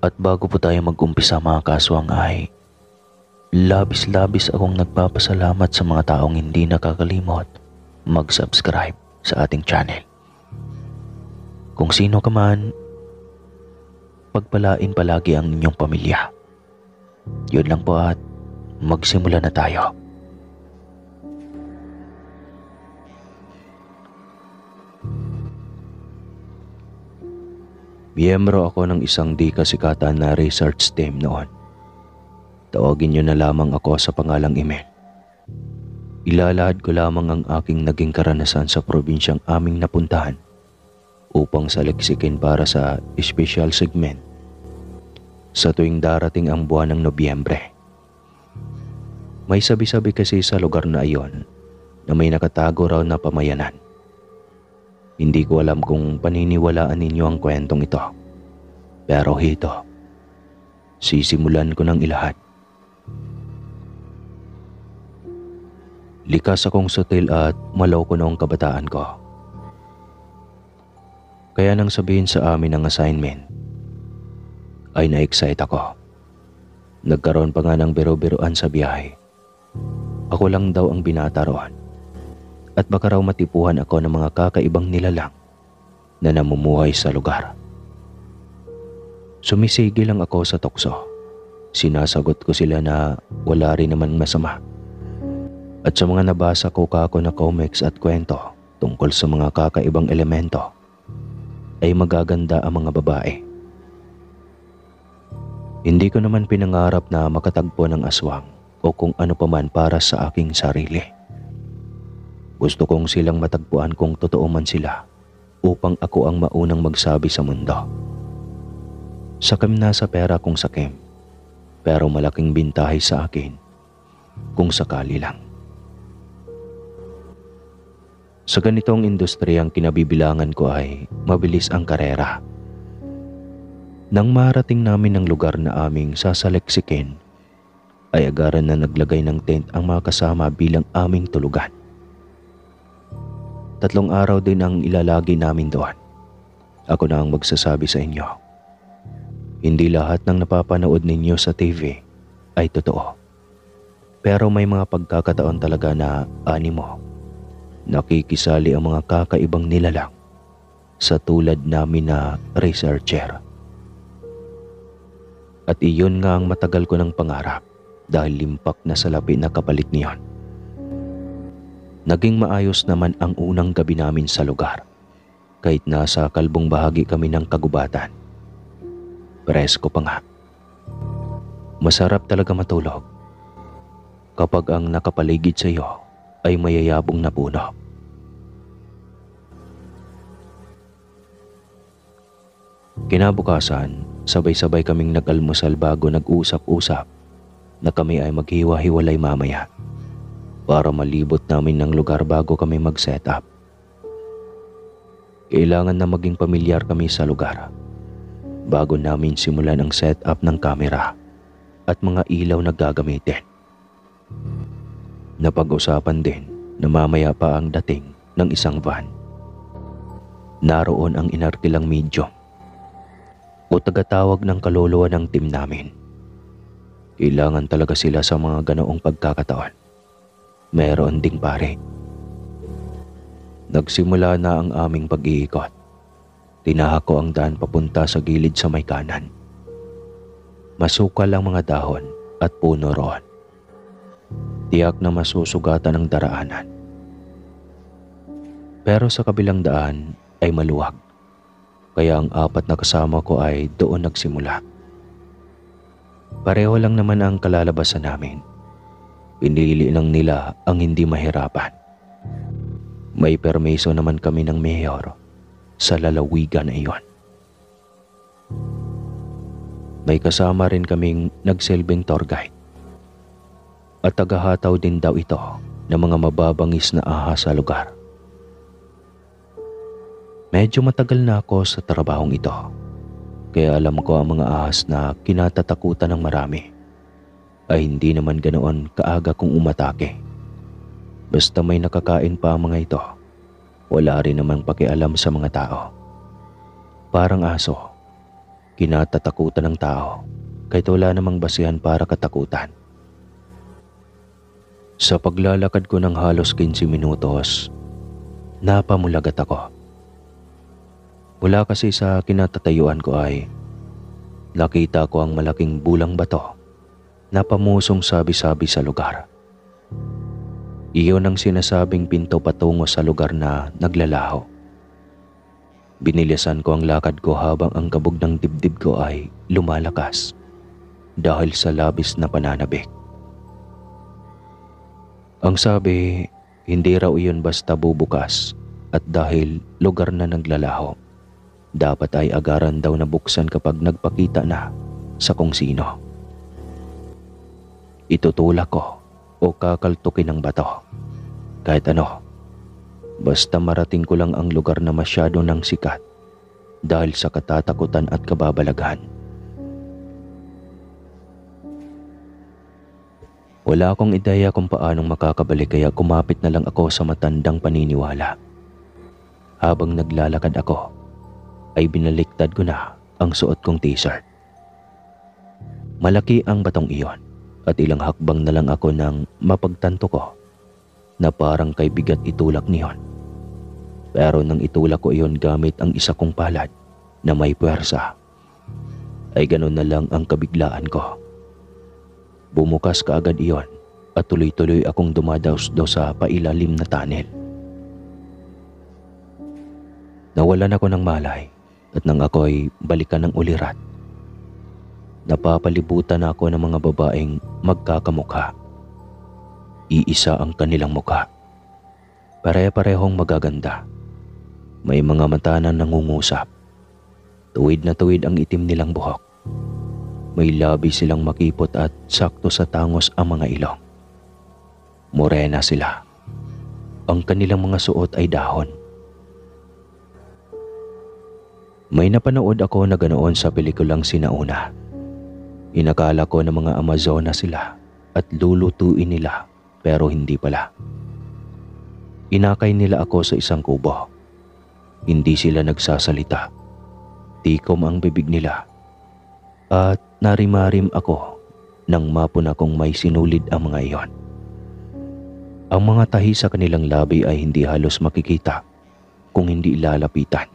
At bago po tayo mag-umpisa mga kaswang ay labis-labis akong nagpapasalamat sa mga taong hindi nakakalimot mag-subscribe sa ating channel. Kung sino ka man, pagpalain palagi ang inyong pamilya. Yun lang po at magsimula na tayo. Miyembro ako ng isang di kasikatan na research team noon. Tawagin niyo na lamang ako sa pangalang email. Ilalahad ko lamang ang aking naging karanasan sa probinsyang aming napuntahan upang saliksikin para sa special segment sa tuwing darating ang buwan ng Nobyembre. May sabi-sabi kasi sa lugar na iyon na may nakatago raw na pamayanan. Hindi ko alam kung paniniwalaan ninyo ang kwentong ito. Pero hito, sisimulan ko ng ilahad. Likas akong sutil at maloko noong kabataan ko. Kaya nang sabihin sa amin ang assignment, ay na-excite ako. Nagkaroon pa nga ng biro-biroan sa biyahe. Ako lang daw ang binata roon. At baka raw matipuhan ako ng mga kakaibang nilalang na namumuhay sa lugar. Sumisigi lang ako sa tukso. Sinasagot ko sila na wala rin naman masama. At sa mga nabasa ko kako na comics at kwento tungkol sa mga kakaibang elemento, ay magaganda ang mga babae. Hindi ko naman pinangarap na makatagpo ng aswang o kung ano paman para sa aking sarili. Gusto kong silang matagpuan kung totoo man sila upang ako ang maunang magsabi sa mundo. Sakim na sa pera kung sakim, pero malaking bintahe sa akin kung sakali lang. Sa ganitong industriyang kinabibilangan ko ay mabilis ang karera. Nang marating namin ang lugar na aming sasaliksikin, ay agaran na naglagay ng tent ang mga kasama bilang aming tulugan. 3 araw din ang ilalagi namin doon. Ako na ang magsasabi sa inyo. Hindi lahat ng napapanood ninyo sa TV ay totoo. Pero may mga pagkakataon talaga na animo. Nakikisali ang mga kakaibang nilalang sa tulad namin na researcher. At iyon nga ang matagal ko ng pangarap dahil limpak na salapi na kapalit niyon. Naging maayos naman ang unang gabi namin sa lugar, kahit nasa kalbong bahagi kami ng kagubatan. Presko pa nga. Masarap talaga matulog kapag ang nakapaligid sa iyo ay mayayabong na puno. Kinabukasan, sabay-sabay kaming nag-almusal bago nag-usap-usap na kami ay maghiwa-hiwalay mamaya para malibot namin ng lugar bago kami mag-set up. Kailangan na maging pamilyar kami sa lugar bago namin simulan ang setup ng kamera at mga ilaw na gagamitin. Napag-usapan din na mamaya pa ang dating ng isang van. Naroon ang inarkilang medium o tagatawag ng kaluluwa ng team namin. Kailangan talaga sila sa mga ganoong pagkakataon. Meron ding pare. Nagsimula na ang aming pag-iikot. Tinahak ko ang daan papunta sa gilid sa may kanan. Masukal ang mga dahon at puno roon. Tiyak na masusugatan ang daraanan. Pero sa kabilang daan ay maluwag. Kaya ang 4 na kasama ko ay doon nagsimula. Pareho lang naman ang kalalabasan namin. Pinili lang nila ang hindi mahirapan. May permiso naman kami ng mayor sa lalawigan na iyon. May kasama rin kaming nagsilbing tour guide. At tagahataw din daw ito ng mga mababangis na ahas sa lugar. Medyo matagal na ako sa trabahong ito, kaya alam ko ang mga ahas na kinatatakutan ng marami ay hindi naman ganoon kaaga kung umatake. Basta may nakakain pa ang mga ito, wala rin namang pakialam sa mga tao. Parang aso, kinatatakutan ng tao kahit wala namang basihan para katakutan. Sa paglalakad ko ng halos 15 minutos, napamulagat ako. Mula kasi sa kinatatayuan ko ay nakita ko ang malaking bulang bato na pamusong sabi-sabi sa lugar. Iyon ang sinasabing pinto patungo sa lugar na naglalaho. Binilisan ko ang lakad ko habang ang kabog ng dibdib ko ay lumalakas dahil sa labis na pananabik. Ang sabi, hindi raw iyon basta bubukas at dahil lugar na naglalaho, dapat ay agaran daw na buksan kapag nagpakita na sa kung sino. Itutulak ko o kakaltukin ng bato. Kahit ano, basta marating ko lang ang lugar na masyado nang sikat dahil sa katatakutan at kababalaghan. Wala akong ideya kung paanong makakabalik kaya kumapit na lang ako sa matandang paniniwala. Habang naglalakad ako, ay binaliktad ko na ang suot kong t-shirt. Malaki ang batong iyon at ilang hakbang na lang ako nang mapagtanto ko na parang kay bigat itulak niyon. Pero nang itulak ko iyon gamit ang isa kong palad na may puwersa, ay ganun na lang ang kabiglaan ko. Bumukas kaagad iyon at tuloy-tuloy akong dumadaos-daos sa pailalim na tunnel. Nawalan ako ng malay at nang ako'y balikan ng ulirat, napapalibutan ako ng mga babaeng magkakamukha. Iisa ang kanilang mukha. Pare-parehong magaganda. May mga mata na nangungusap. Tuwid na tuwid ang itim nilang buhok. May labi silang makipot at sakto sa tangos ang mga ilong. Morena sila. Ang kanilang mga suot ay dahon. May napanood ako na ganoon sa pelikulang sinauna. Inakala ko na mga Amazona sila at lulutuin nila pero hindi pala. Inakay nila ako sa isang kubo. Hindi sila nagsasalita. Tikom ang bibig nila. At narimarim ako nang mapuna kong may sinulid ang mga iyon. Ang mga tahi sa kanilang labi ay hindi halos makikita kung hindi ilalapitan.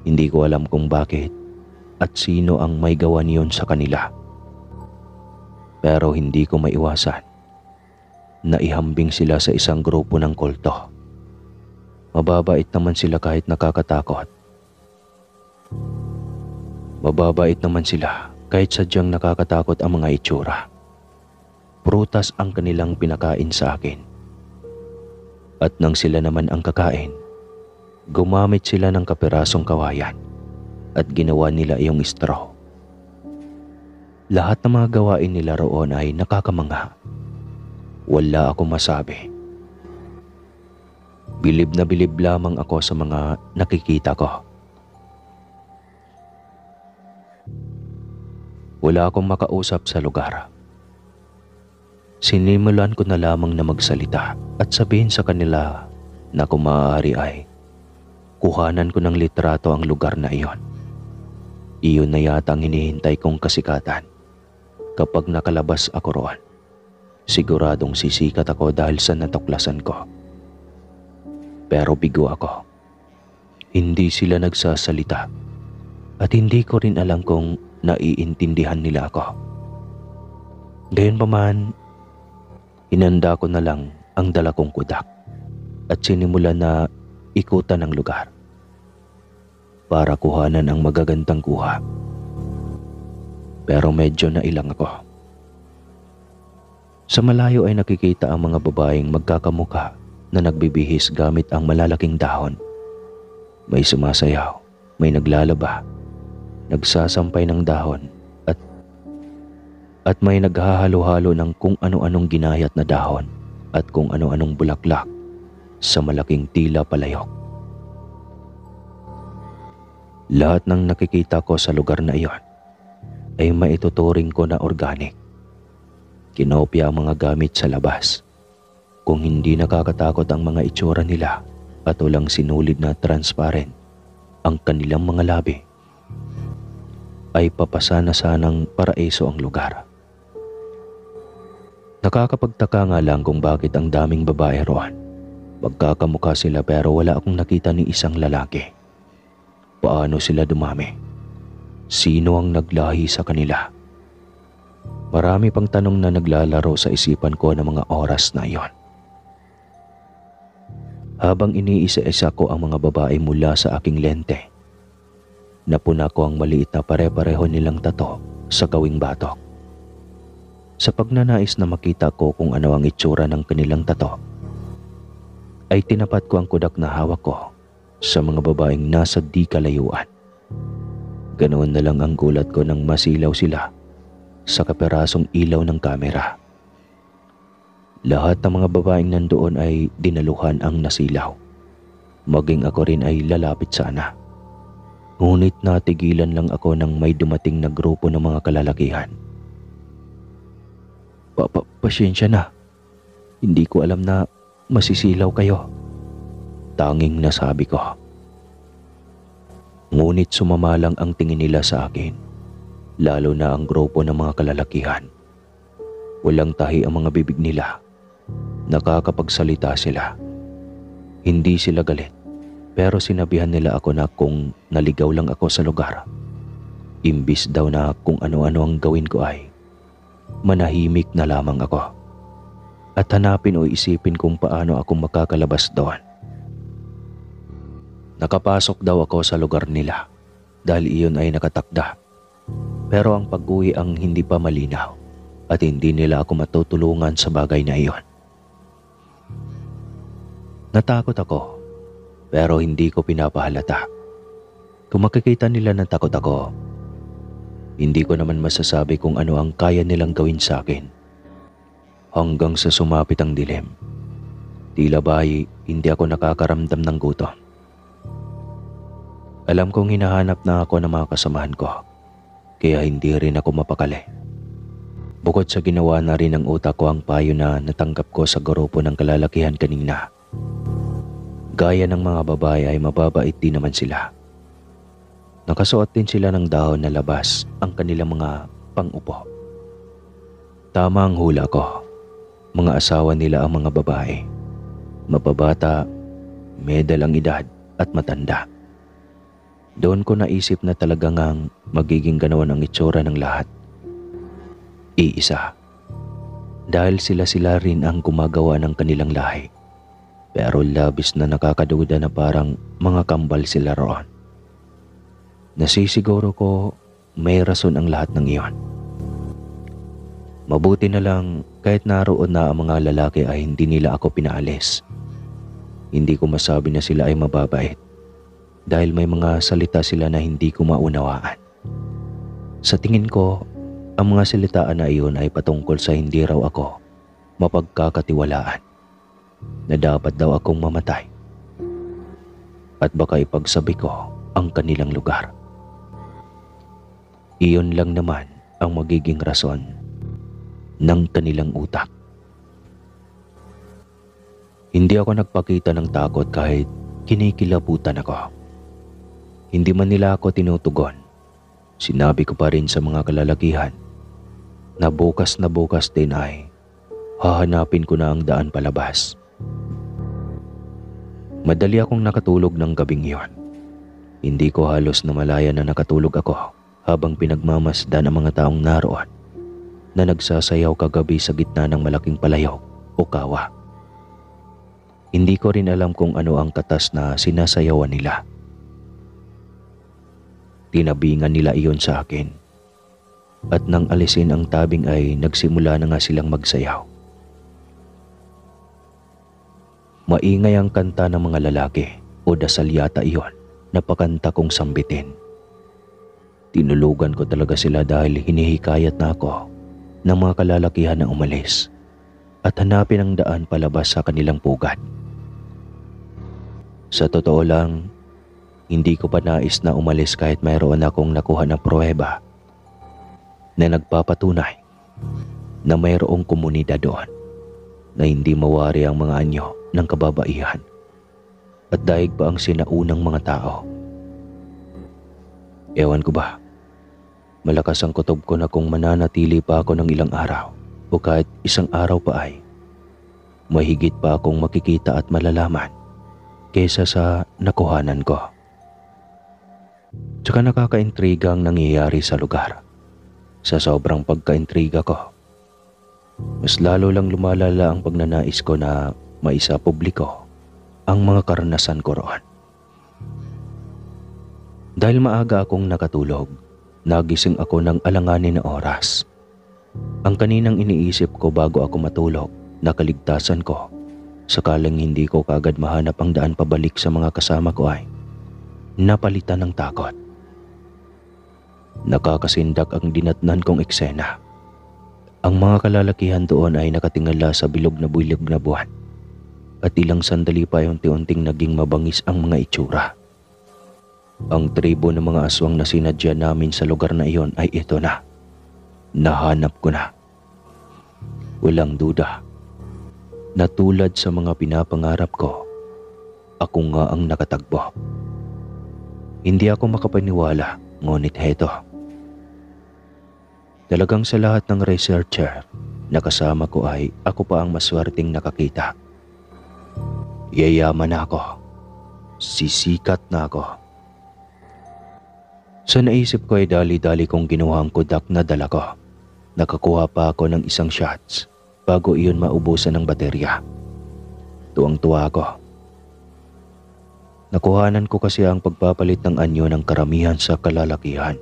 Hindi ko alam kung bakit at sino ang may gawa niyon sa kanila. Pero hindi ko maiwasan na ihambing sila sa isang grupo ng kulto. Mababait naman sila kahit nakakatakot. Mababait naman sila kahit sadyang nakakatakot ang mga itsura. Prutas ang kanilang pinakain sa akin. At nang sila naman ang kakain, gumamit sila ng kapirasong kawayan at ginawa nila iyong straw. Lahat ng mga gawain nila roon ay nakakamangha. Wala akong masabi. Bilib na bilib lamang ako sa mga nakikita ko. Wala akong makausap sa lugar. Sinimulan ko na lamang na magsalita at sabihin sa kanila na kung maaari ay kuhanan ko ng litrato ang lugar na iyon. Iyon na yata ang hinihintay kong kasikatan. Kapag nakalabas ako roon, siguradong sisikat ako dahil sa natuklasan ko. Pero bigo ako. Hindi sila nagsasalita at hindi ko rin alam kung naiintindihan nila ako. Gayunpaman, inanda ko na lang ang dala kong kudak at sinimulan na ikutan ang lugar para kuhanan ang magagandang kuha. Pero medyo nailang ako. Sa malayo ay nakikita ang mga babaeng magkakamukha na nagbibihis gamit ang malalaking dahon. May sumasayaw, may naglalaba, nagsasampay ng dahon at may naghahalo-halo ng kung ano-anong ginayat na dahon at kung ano-anong bulaklak sa malaking tila palayok. Lahat ng nakikita ko sa lugar na iyon ay maituturing ko na organic. Kinopya ang mga gamit sa labas. Kung hindi nakakatakot ang mga itsura nila at walang sinulid na transparent ang kanilang mga labi, ay papasa na sanang paraiso ang lugar. Nakakapagtaka nga lang kung bakit ang daming babae roon. Magkakamukha sila pero wala akong nakita ni isang lalaki. Paano sila dumami? Sino ang naglahi sa kanila? Marami pang tanong na naglalaro sa isipan ko ng mga oras na iyon. Habang iniisa-isa ko ang mga babae mula sa aking lente, napuna ko ang maliit na pare-pareho nilang tato sa gawing batok. Sa pagnanais na makita ko kung ano ang itsura ng kanilang tato, ay tinapat ko ang kudak na hawak ko sa mga babaeng nasa di kalayuan. Ganoon na lang ang gulat ko nang masilaw sila sa kaperasong ilaw ng kamera. Lahat ng mga babaeng nandoon ay dinaluhan ang nasilaw. Maging ako rin ay lalapit sana. Ngunit natigilan lang ako nang may dumating na grupo ng mga kalalakihan. Pasyensya na. Hindi ko alam na masisilaw kayo. Tanging nasabi ko. Ngunit sumama lang ang tingin nila sa akin. Lalo na ang grupo ng mga kalalakihan. Walang tahi ang mga bibig nila. Nakakapagsalita sila. Hindi sila galit, pero sinabihan nila ako na kung naligaw lang ako sa lugar, imbis daw na kung ano-ano ang gawin ko ay manahimik na lamang ako at hanapin o isipin kung paano ako makakalabas doon. Nakapasok daw ako sa lugar nila dahil iyon ay nakatakda, pero ang pag-uwi ang hindi pa malinaw at hindi nila ako matutulungan sa bagay na iyon. Natakot ako, pero hindi ko pinapahalata. Kung makikita nila na takot ako, hindi ko naman masasabi kung ano ang kaya nilang gawin sa akin. Hanggang sa sumapit ang dilim, tila ba ay hindi ako nakakaramdam ng gutom. Alam kong hinahanap na ako ng mga kasamahan ko, kaya hindi rin ako mapakali. Bukod sa ginawa na rin ng utak ko ang payo na natanggap ko sa grupo ng kalalakihan kanina. Gaya ng mga babae ay mababait din naman sila. Nakasuot din sila ng dahon na labas ang kanilang mga pang-upo. Tama ang hula ko. Mga asawa nila ang mga babae. Mababata, may dalang edad at matanda. Doon ko naisip na talagang ang magiging ganawan ang itsura ng lahat. Iisa. Dahil sila rin ang gumagawa ng kanilang lahi. Pero labis na nakakaduda na parang mga kambal sila roon. Nasisiguro ko may rason ang lahat ng iyon. Mabuti na lang kahit naroon na ang mga lalaki ay hindi nila ako pinaalis. Hindi ko masabi na sila ay mababait dahil may mga salita sila na hindi ko maunawaan. Sa tingin ko, ang mga salitaan na iyon ay patungkol sa hindi raw ako mapagkakatiwalaan, na dapat daw akong mamatay at baka ipagsabi ko ang kanilang lugar. Iyon lang naman ang magiging rason ng kanilang utak. Hindi ako nagpakita ng takot kahit kinikilabutan ako. Hindi man nila ako tinutugon. Sinabi ko pa rin sa mga kalalakihan na bukas din ay hahanapin ko na ang daan palabas. Madali akong nakatulog ng gabing iyon. Hindi ko halos namalaya na nakatulog ako habang pinagmamasdan ang mga taong naroon na nagsasayaw kagabi sa gitna ng malaking palayok o kawa. Hindi ko rin alam kung ano ang katas na sinasayawan nila. Tinabingan nila iyon sa akin. At nang alisin ang tabing ay nagsimula na nga silang magsayaw. Maingay ang kanta ng mga lalaki o dasal yata iyon na pakanta kong sambitin. Tinulugan ko talaga sila dahil hinihikayat na ako ng mga kalalakihan na umalis at hanapin ang daan palabas sa kanilang pugad. Sa totoo lang, hindi ko pa nais na umalis kahit mayroon akong nakuha na pruweba na nagpapatunay na mayroong komunidad doon na hindi mawari ang mga anyo ng kababaihan at daig pa ang sinaunang mga tao. Ewan ko ba, Malakas ang kutob ko na kung mananatili pa ako ng ilang araw o kahit isang araw pa ay mahigit pa akong makikita at malalaman kaysa sa nakuhanan ko. Tsaka nakakaintriga ang nangyayari sa lugar. Sa sobrang pagkaintriga ko, mas lalo lang lumalala ang pagnanais ko na maisa publiko ang mga karanasan ko roon. Dahil maaga akong nakatulog, nagising ako ng alanganin na oras. Ang kaninang iniisip ko bago ako matulog na kaligtasan ko, sakaling hindi ko kagad mahanap ang daan pabalik sa mga kasama ko ay napalitan ng takot. Nakakasindak ang dinatnan kong eksena. Ang mga kalalakihan doon ay nakatingala sa bilog na buwan at ilang sandali pa ay unti-unting naging mabangis ang mga itsura. Ang tribo ng mga aswang na sinadya namin sa lugar na iyon ay ito na. Nahanap ko na. Walang duda na tulad sa mga pinapangarap ko, ako nga ang nakatagbo. Hindi ako makapaniwala, ngunit heto. Talagang sa lahat ng researcher na kasama ko ay ako pa ang maswerteng nakakita. Yayaman na ako. Sisikat na ako. Sa naisip ko ay dali-dali kong kinuha ang kodak na dala ko. Nakakuha pa ako ng isang shots bago iyon maubusan ng baterya. Tuwang-tuwa ako. Nakuhanan ko kasi ang pagpapalit ng anyo ng karamihan sa kalalakihan.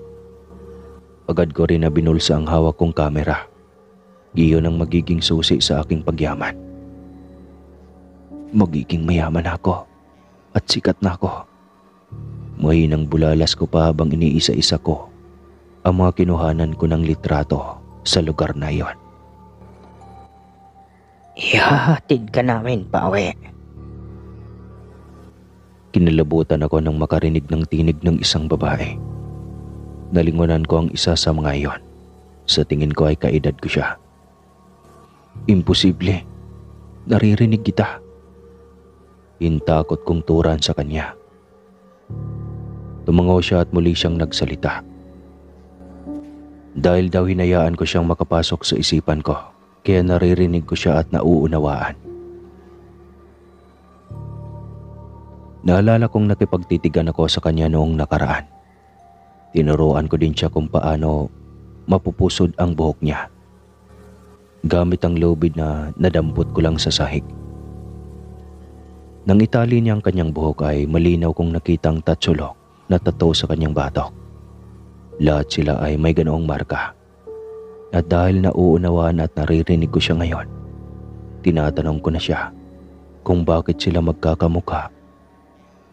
Agad ko rin na binulsa ang hawak kong kamera. Iyon ang magiging susi sa aking pagyaman. Magiging mayaman ako at sikat na ako. Mahinang bulalas ko pa habang iniisa-isa ko ang mga kinuhanan ko ng litrato sa lugar na iyon. Ihahatid ka namin pauwi. Kinalabutan ako nang makarinig ng tinig ng isang babae. Nalingunan ko ang isa sa mga iyon. Sa tingin ko ay kaedad ko siya. Imposible. Naririnig kita. Hintakot kong turan sa kanya. Tumangaw siya at muli siyang nagsalita. Dahil daw hinayaan ko siyang makapasok sa isipan ko, kaya naririnig ko siya at nauunawaan. Naalala kong nakipagtitigan ako sa kanya noong nakaraan. Tinuruan ko din siya kung paano mapupusod ang buhok niya. Gamit ang lubid na nadampot ko lang sa sahig. Nang itali niya ang kanyang buhok ay malinaw kong nakitang tatsulok na tattoo sa kanyang batok. Lahat sila ay may ganoong marka. At dahil nauunawaan at naririnig ko siya ngayon, tinatanong ko na siya kung bakit sila magkakamukha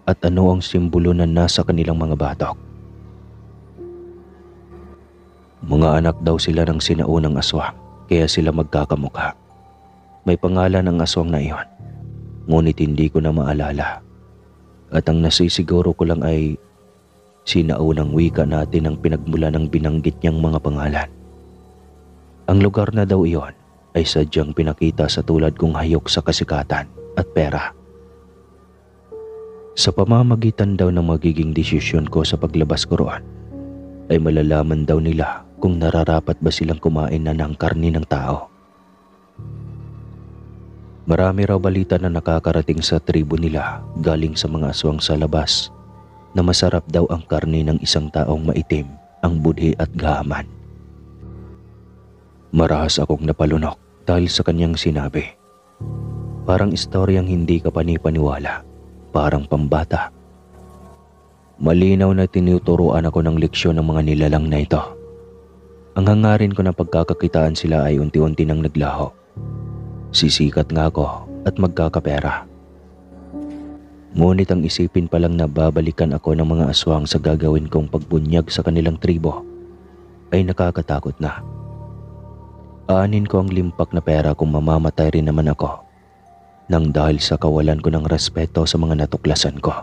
at ano ang simbolo na nasa kanilang mga batok. Mga anak daw sila ng sinaunang aswang, kaya sila magkakamukha. May pangalan ang aswang na iyon, ngunit hindi ko na maalala. At ang nasisiguro ko lang ay sinaunang wika natin ang pinagmula ng binanggit niyang mga pangalan. Ang lugar na daw iyon ay sadyang pinakita sa tulad kong hayok sa kasikatan at pera. Sa pamamagitan daw ng magiging desisyon ko sa paglabas ko roon, ay malalaman daw nila kung nararapat ba silang kumain na ng karni ng tao. Marami raw balita na nakakarating sa tribo nila galing sa mga aswang sa labas na masarap daw ang karni ng isang taong maitim, ang budhi at gahaman. Marahas akong napalunok dahil sa kanyang sinabi. Parang istoryang hindi ka panipaniwala, parang pambata. Malinaw na tinuturuan ako ng leksyon ng mga nilalang na ito. Ang hangarin ko na pagkakakitaan sila ay unti-unti nang naglaho. Sisikat nga ako at magkakapera. Ngunit ang isipin pa lang na babalikan ako ng mga aswang sa gagawin kong pagbunyag sa kanilang tribo ay nakakatakot na. Aanin ko ang limpak na pera kung mamamatay rin naman ako nang dahil sa kawalan ko ng respeto sa mga natuklasan ko.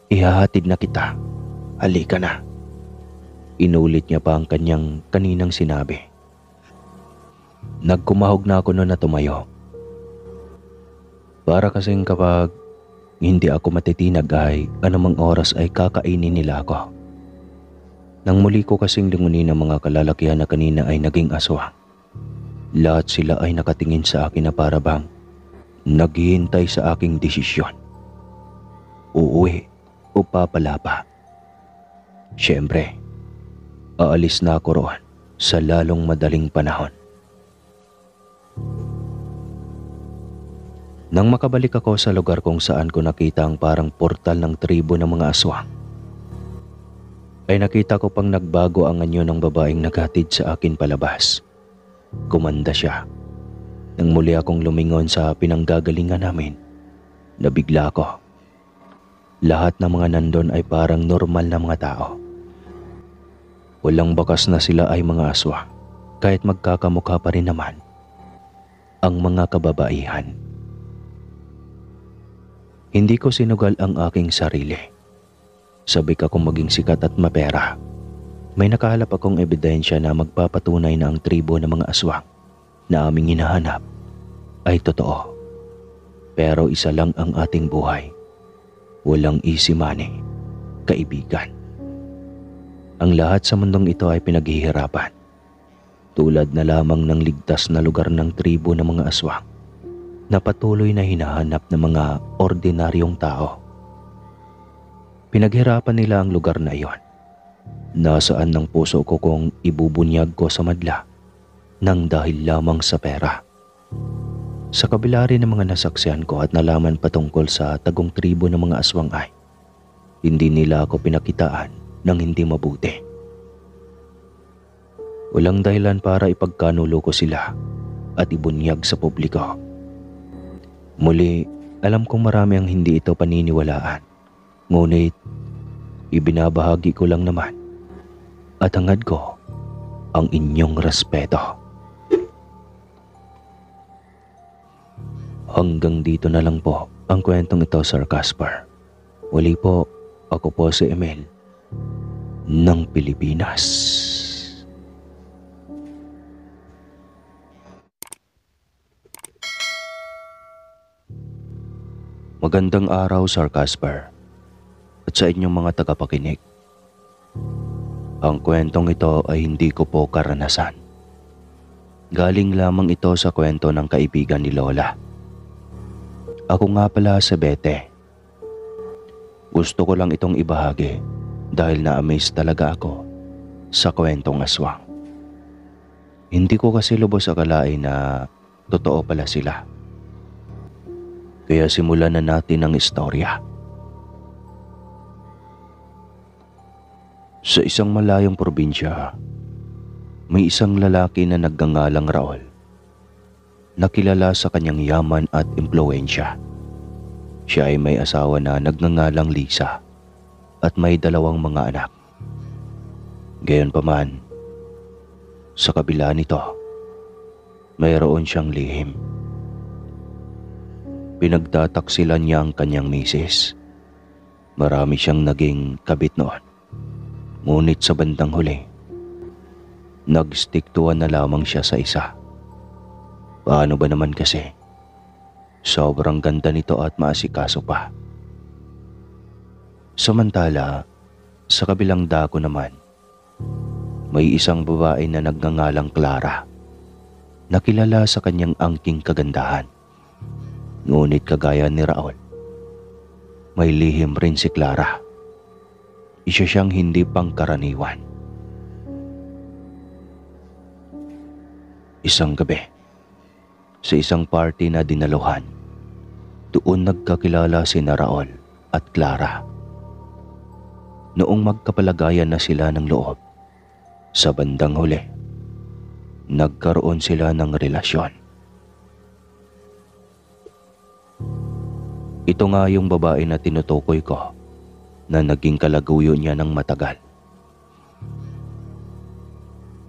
Ihahatid na kita. Halika na. Inulit niya pa ang kanyang kaninang sinabi. Nagkumahog na ako noon na tumayo. Para kasing kapag hindi ako matitinag ay anumang oras ay kakainin nila ako. Nang muli ko kasing lingunin ang mga kalalakihan na kanina ay naging aswang. Lahat sila ay nakatingin sa akin na para bang naghihintay sa aking desisyon. Uuwi o papalapa. Siyempre, aalis na ako roon sa lalong madaling panahon. Nang makabalik ako sa lugar kung saan ko nakita ang parang portal ng tribo ng mga aswang, ay nakita ko pang nagbago ang anyo ng babaeng naghatid sa akin palabas. Kumanda siya. Nang muli akong lumingon sa pinanggagalingan namin, nabigla ako. Lahat ng mga nandun ay parang normal na mga tao. Walang bakas na sila ay mga aswang, kahit magkakamukha pa rin naman ang mga kababaihan. Hindi ko sinugal ang aking sarili. Sabik akong maging sikat at mapera. May nakahalap akong ebidensya na magpapatunay na ang tribo ng mga aswang na aming hinahanap ay totoo. Pero isa lang ang ating buhay. Walang easy money, kaibigan. Ang lahat sa mundong ito ay pinaghihirapan. Tulad na lamang ng ligtas na lugar ng tribo ng mga aswang na patuloy na hinahanap ng mga ordinaryong tao. Pinaghirapan nila ang lugar na iyon. Nasaan ng puso ko kung ibubunyag ko sa madla nang dahil lamang sa pera. Sa kabila rin ng mga nasaksihan ko at nalaman patungkol sa tagong tribo ng mga aswang ay hindi nila ako pinakitaan ng hindi mabuti. Walang dahilan para ipagkanulo ko sila at ibunyag sa publiko. Muli, alam kong marami ang hindi ito paniniwalaan. Ngunit, ibinabahagi ko lang naman at hangad ko ang inyong respeto. Hanggang dito na lang po ang kwentong ito, Sir Casper. Muli po, ako po si Emil ng Pilipinas. Magandang araw, Sir Casper, at sa inyong mga tagapakinig. Ang kwentong ito ay hindi ko po karanasan. Galing lamang ito sa kwento ng kaibigan ni Lola. Ako nga pala si Bete. Gusto ko lang itong ibahagi dahil na-amaze talaga ako sa kwentong aswang. Hindi ko kasi lubos akalain na totoo pala sila. Kaya simulan na natin ang istorya. Sa isang malayong probinsya, may isang lalaki na nagngangalang Raul. Nakilala sa kanyang yaman at impluwensya. Siya ay may asawa na nagngangalang Lisa at may 2 mga anak. Gayunpaman, sa kabila nito, mayroon siyang lihim. Pinagtataksilan niya ang kanyang misis. Marami siyang naging kabit noon. Ngunit sa bandang huli, nag-stick to one na lamang siya sa isa. Paano ba naman kasi? Sobrang ganda nito at maasikaso pa. Samantala, sa kabilang dako naman, may isang babae na nagngangalang Clara, nakilala sa kanyang angking kagandahan. Ngunit kagaya ni Raul, may lihim rin si Clara. Isa siyang hindi pangkaraniwan. Isang gabi, sa isang party na dinaluhan, doon nagkakilala sina Raul at Clara. Noong magkapalagayan na sila ng loob, sa bandang huli, nagkaroon sila ng relasyon. Ito nga yung babae na tinutukoy ko na naging kalaguyo niya ng matagal.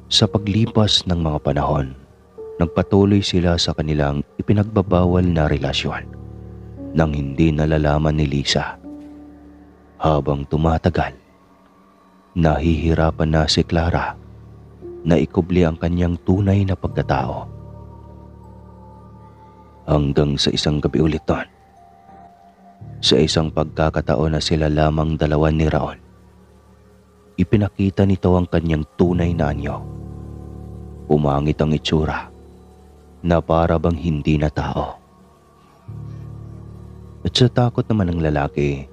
Sa paglipas ng mga panahon, nagpatuloy sila sa kanilang ipinagbabawal na relasyon nang hindi nalalaman ni Lisa. Habang tumatagal, nahihirapan na si Clara na ikubli ang kanyang tunay na pagkatao. Hanggang sa isang gabi ulit doon, sa isang pagkakataon na sila lamang 2 ni Raul, ipinakita nito ang kanyang tunay na anyo. Pumangit ang itsura na para bang hindi na tao. At sa takot naman ng lalaki,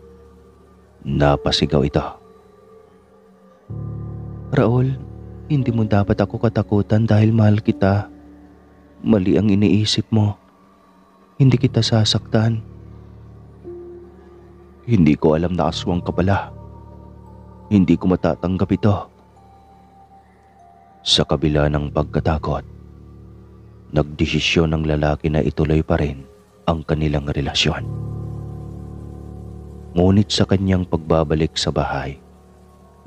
napasigaw ito. Raul, hindi mo dapat ako katakutan dahil mahal kita. Mali ang iniisip mo. Hindi kita sasaktan. Hindi ko alam na aswang ka pala. Hindi ko matatanggap ito. Sa kabila ng pagkatakot, nagdesisyon ng lalaki na ituloy pa rin ang kanilang relasyon. Ngunit sa kanyang pagbabalik sa bahay,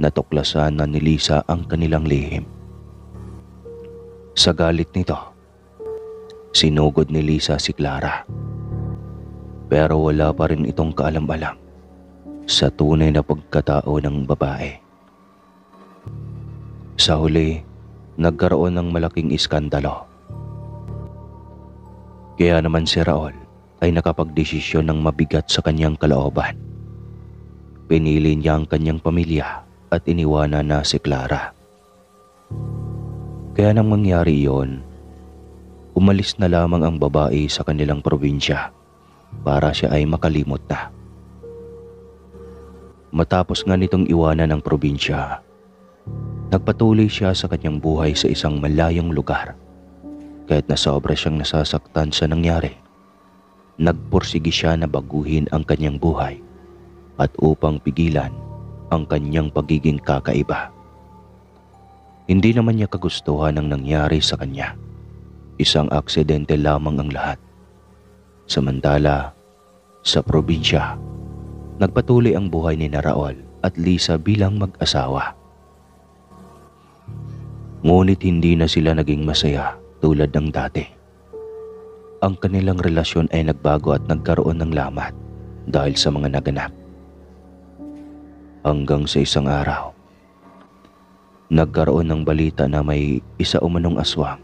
natuklasan na ni Lisa ang kanilang lihim. Sa galit nito, sinugod ni Lisa si Clara. Pero wala pa rin itong kaalam-alam sa tunay na pagkatao ng babae. Sa huli, nagkaroon ng malaking iskandalo. Kaya naman si Raul ay nakapagdesisyon ng mabigat sa kanyang kalooban. Pinili niya ang kanyang pamilya at iniwanan na si Clara. Kaya nang mangyari iyon, umalis na lamang ang babae sa kanilang probinsya para siya ay makalimot na. Matapos nga nitong iwanan ng probinsya, nagpatuloy siya sa kanyang buhay sa isang malayong lugar. Kahit na sobra siyang nasasaktan sa nangyari, nagpursigi siya na baguhin ang kanyang buhay at upang pigilan ang kanyang pagiging kakaiba. Hindi naman niya kagustuhan ang nangyari sa kanya. Isang aksidente lamang ang lahat. Samantala, sa probinsya, nagpatuloy ang buhay ni Raul at Lisa bilang mag-asawa. Ngunit hindi na sila naging masaya tulad ng dati. Ang kanilang relasyon ay nagbago at nagkaroon ng lamat dahil sa mga naganap. Hanggang sa isang araw, nagkaroon ng balita na may isa umanong aswang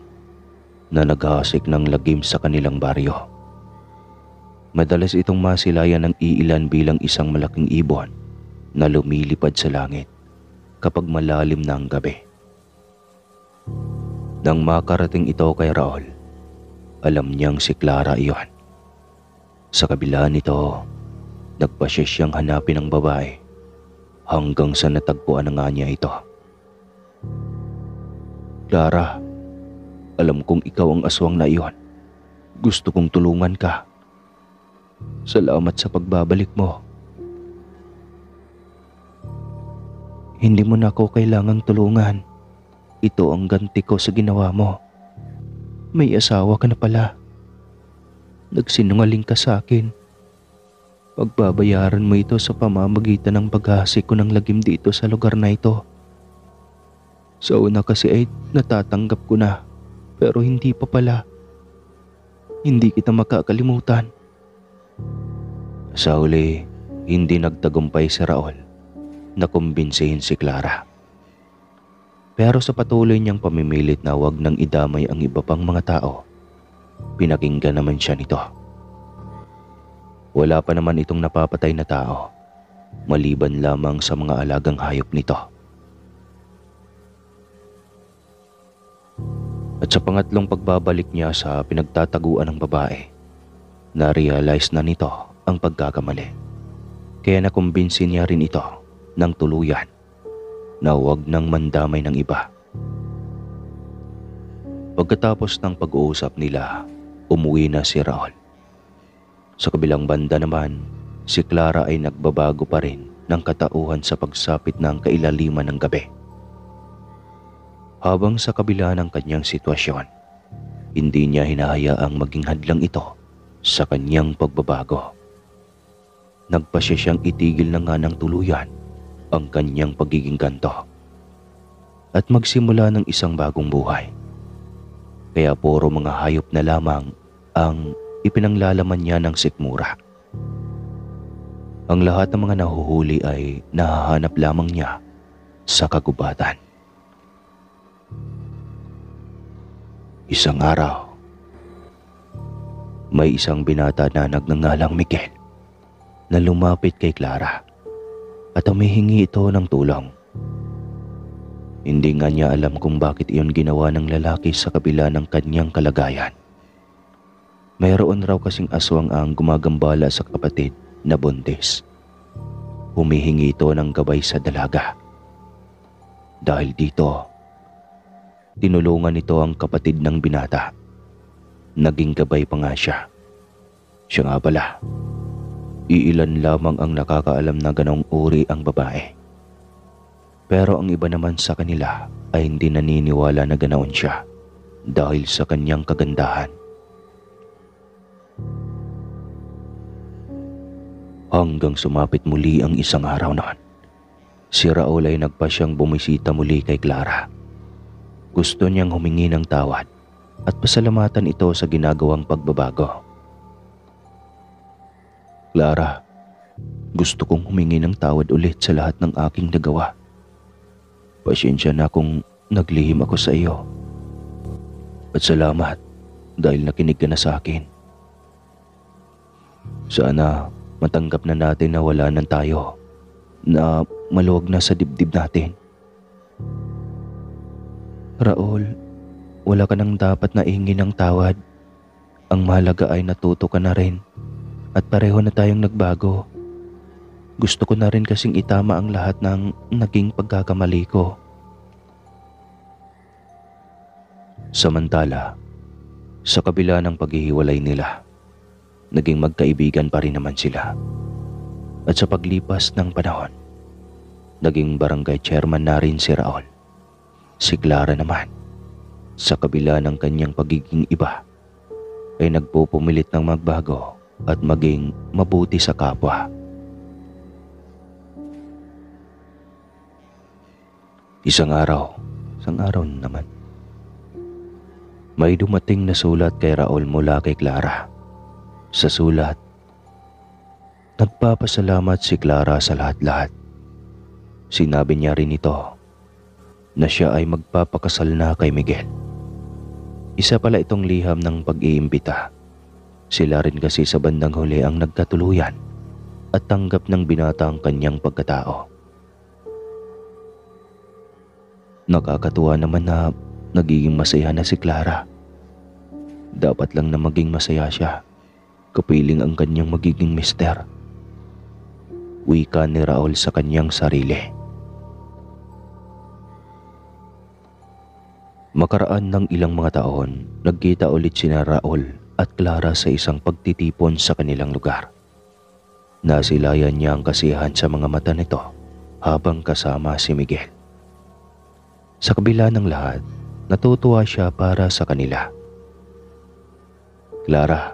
na naghahasik ng lagim sa kanilang baryo. Madalas itong masilayan ng iilan bilang isang malaking ibon na lumilipad sa langit kapag malalim na ang gabi. Nang makarating ito kay Raul, alam niyang si Clara iyon. Sa kabila nito, nagpasya siyang hanapin ang babae hanggang sa natagpuan na nga niya ito. Clara, alam kong ikaw ang aswang na iyon. Gusto kong tulungan ka. Salamat sa pagbabalik mo. Hindi mo na ako kailangang tulungan. Ito ang ganti ko sa ginawa mo. May asawa ka na pala. Nagsinungaling ka sa akin. Pagbabayaran mo ito sa pamamagitan ng paghahasik ko ng lagim dito sa lugar na ito. Sa una kasi ay natatanggap ko na, pero hindi pa pala. Hindi kita makakalimutan. Sa huli, hindi nagtagumpay si Raul na kumbinsihin si Clara. Pero sa patuloy niyang pamimilit na huwag nang idamay ang iba pang mga tao, pinakinggan naman siya nito. Wala pa naman itong napapatay na tao, maliban lamang sa mga alagang hayop nito. At sa pangatlong pagbabalik niya sa pinagtataguan ng babae, na-realize na nito ang pagkakamali. Kaya nakumbinsi niya rin ito ng tuluyan na huwag nang mandamay ng iba. Pagkatapos ng pag-uusap nila, umuwi na si Raul. Sa kabilang banda naman, si Clara ay nagbabago pa rin ng katauhan sa pagsapit ng kailaliman ng gabi. Habang sa kabila ng kanyang sitwasyon, hindi niya hinahayaang maging hadlang ito sa kanyang pagbabago. Nagpasya siyang itigil na nga ng tuluyan ang kanyang pagiging ganto at magsimula ng isang bagong buhay. Kaya puro mga hayop na lamang ang ipinanglalaman niya ng sikmura. Ang lahat ng mga nahuhuli ay nahahanap lamang niya sa kagubatan. Isang araw, may isang binata na nagngangalang Miguel na lumapit kay Clara at humihingi ito ng tulong. Hindi nga niya alam kung bakit iyon ginawa ng lalaki sa kabila ng kanyang kalagayan. Mayroon raw kasing aswang ang gumagambala sa kapatid na buntis. Humihingi ito ng gabay sa dalaga. Dahil dito, tinulungan nito ang kapatid ng binata. Naging gabay pa nga siya. Siya nga pala, iilan lamang ang nakakaalam na ganong uri ang babae. Pero ang iba naman sa kanila ay hindi naniniwala na ganoon siya dahil sa kanyang kagandahan. Hanggang sumapit muli ang isang araw noon, si Raul ay nagpasyang bumisita muli kay Clara. Gusto niyang humingi ng tawad at pasalamatan ito sa ginagawang pagbabago. Clara, gusto kong humingi ng tawad ulit sa lahat ng aking nagawa. Pasensya na kung naglihim ako sa iyo. At salamat dahil nakinig ka na sa akin. Sana matanggap na natin na wala na tayo, na maluwag na sa dibdib natin. Raul, wala ka nang dapat na ihingi ng tawad. Ang mahalaga ay natuto ka na rin at pareho na tayong nagbago. Gusto ko na rin kasing itama ang lahat ng naging pagkakamali ko. Samantala, sa kabila ng paghihiwalay nila, naging magkaibigan pa rin naman sila. At sa paglipas ng panahon, naging barangay chairman na rin si Raul. Si Clara naman, sa kabila ng kanyang pagiging iba, ay nagpupumilit ng magbago at maging mabuti sa kapwa. Isang araw naman, may dumating na sulat kay Raul mula kay Clara. Sa sulat, nagpapasalamat si Clara sa lahat-lahat. Sinabi niya rin ito na siya ay magpapakasal na kay Miguel. Isa pala itong liham ng pag-iimbita. Sila rin kasi sa bandang huli ang nagkatuluyan at tanggap ng binata ang kanyang pagkatao. Nakakatuwa naman na nagiging masaya na si Clara. Dapat lang na maging masaya siya, kapiling ang kanyang magiging mister. Wika ni Raul sa kanyang sarili. Makaraan ng ilang mga taon, nagkita ulit sina Raul at Clara sa isang pagtitipon sa kanilang lugar. Nasilayan niya ang kasiyahan sa mga mata nito habang kasama si Miguel. Sa kabila ng lahat, natutuwa siya para sa kanila. Clara,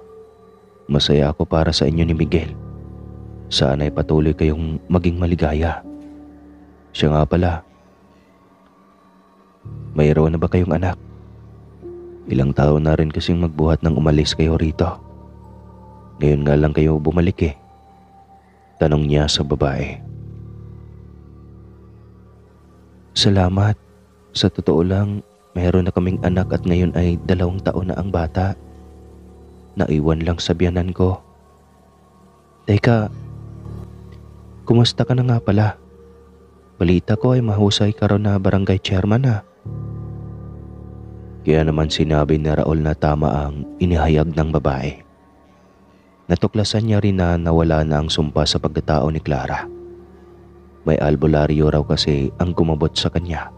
masaya ako para sa inyo ni Miguel. Sana'y patuloy kayong maging maligaya. Siya nga pala, mayroon na ba kayong anak? Ilang taon na rin kasing magbuhat nang umalis kayo rito. Ngayon nga lang kayo bumalik eh. Tanong niya sa babae. Salamat. Sa totoo lang, mayroon na kaming anak at ngayon ay 2 taon na ang bata. Naiwan lang sa biyanan ko. Teka, kumusta ka na nga pala? Balita ko ay mahusay ka raw na barangay chairman ha. Kaya naman sinabi ni Raul na tama ang inihayag ng babae. Natuklasan niya rin na nawala na ang sumpa sa pagkatao ni Clara. May albularyo raw kasi ang gumabot sa kanya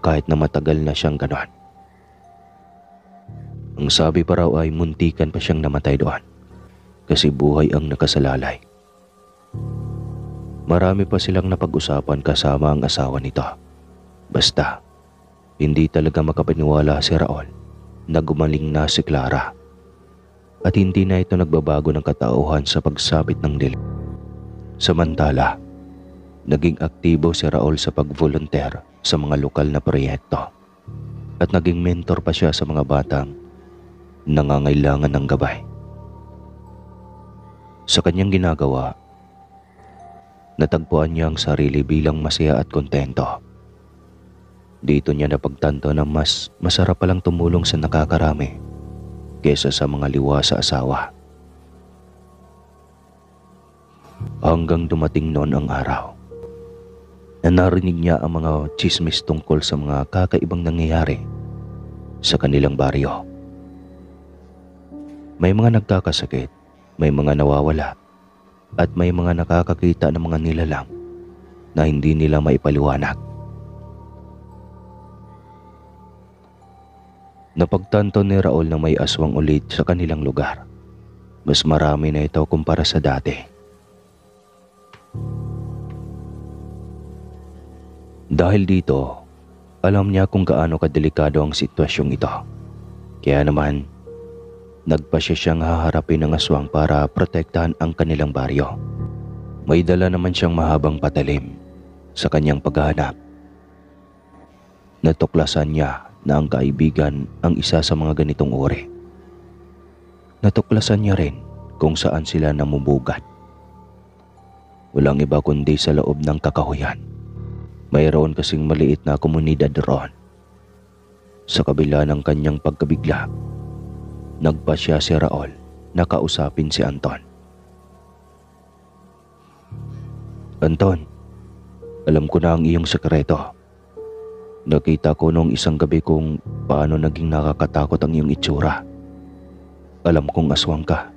kahit na matagal na siyang ganon. Ang sabi pa raw ay muntikan pa siyang namatay doon kasi buhay ang nakasalalay. Marami pa silang napag-usapan kasama ang asawa nito. Basta, hindi talaga makapaniwala si Raul na gumaling na si Clara at hindi na ito nagbabago ng katauhan sa pagsabit ng dilim. Samantala, naging aktibo si Raul sa pag-volunteer sa mga lokal na proyekto at naging mentor pa siya sa mga batang nangangailangan ng gabay. Sa kanyang ginagawa, natagpuan niya ang sarili bilang masaya at kontento. Dito niya napagtanto na mas masarap palang tumulong sa nakakarami kesa sa mga liwa sa asawa. Hanggang dumating noon ang araw na narinig niya ang mga tsismis tungkol sa mga kakaibang nangyayari sa kanilang baryo. May mga nagkakasakit, may mga nawawala, at may mga nakakakita ng mga nilalang na hindi nila maipaliwanag. Napagtanto ni Raul na may aswang ulit sa kanilang lugar. Mas marami na ito kumpara sa dati. Dahil dito, alam niya kung gaano kadelikado ang sitwasyong ito. Kaya naman, nagpasya siyang haharapin ng aswang para protektahan ang kanilang baryo. May dala naman siyang mahabang patalim sa kanyang paghahanap. Natuklasan niya na ang kaibigan ang isa sa mga ganitong uri. Natuklasan niya rin kung saan sila namumugat. Walang iba kundi sa loob ng kakahuyan. Mayroon kasing maliit na komunidad roon. Sa kabila ng kanyang pagkabigla, nagpasya si Raul na kausapin si Anton. Anton, alam ko na ang iyong sekreto. Nakita ko noong isang gabi kung paano naging nakakatakot ang iyong itsura. Alam kong aswang ka.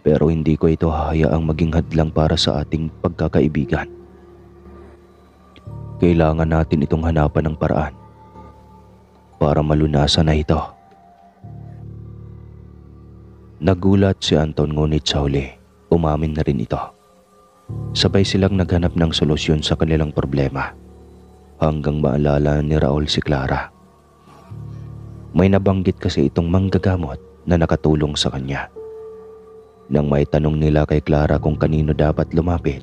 Pero hindi ko ito hahayaang maging hadlang para sa ating pagkakaibigan. Kailangan natin itong hanapan ng paraan para malunasan na ito. Nagulat si Anton ngunit sa huli, umamin na rin ito. Sabay silang naghanap ng solusyon sa kanilang problema hanggang maalala ni Raul si Clara. May nabanggit kasi itong manggagamot na nakatulong sa kanya. Nang may tanong nila kay Clara kung kanino dapat lumapit,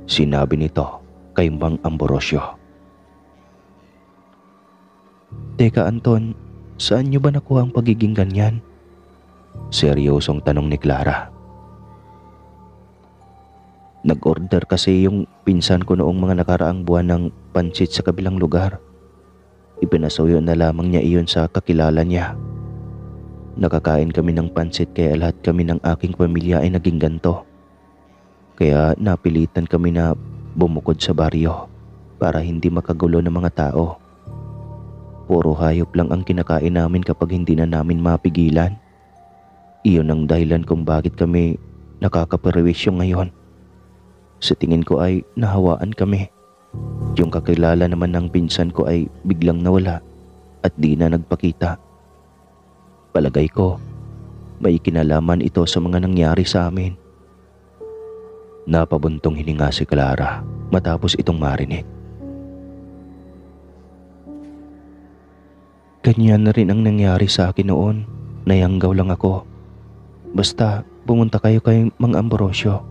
sinabi nito kay Mang Ambrosio. Teka Anton, saan niyo ba nakuha ang pagiging ganyan? Seryosong tanong ni Clara. Nag-order kasi yung pinsan ko noong mga nakaraang buwan ng pansit sa kabilang lugar. Ipinasuyo na lamang niya iyon sa kakilala niya. Nakakain kami ng pansit kaya lahat kami ng aking pamilya ay naging ganto. Kaya napilitan kami na bumukod sa baryo para hindi makagulo ng mga tao. Puro hayop lang ang kinakain namin kapag hindi na namin mapigilan. Iyon ang dahilan kung bakit kami nakakaperwisyo ngayon. Sa tingin ko ay nahawaan kami. Yung kakilala naman ng pinsan ko ay biglang nawala at di na nagpakita. Palagay ko, may kinalaman ito sa mga nangyari sa amin. Napabuntong hininga si Clara matapos itong marinig. Ganyan na rin ang nangyari sa akin noon. Nayanggaw lang ako. Basta pumunta kayo kay Mang Ambrosio.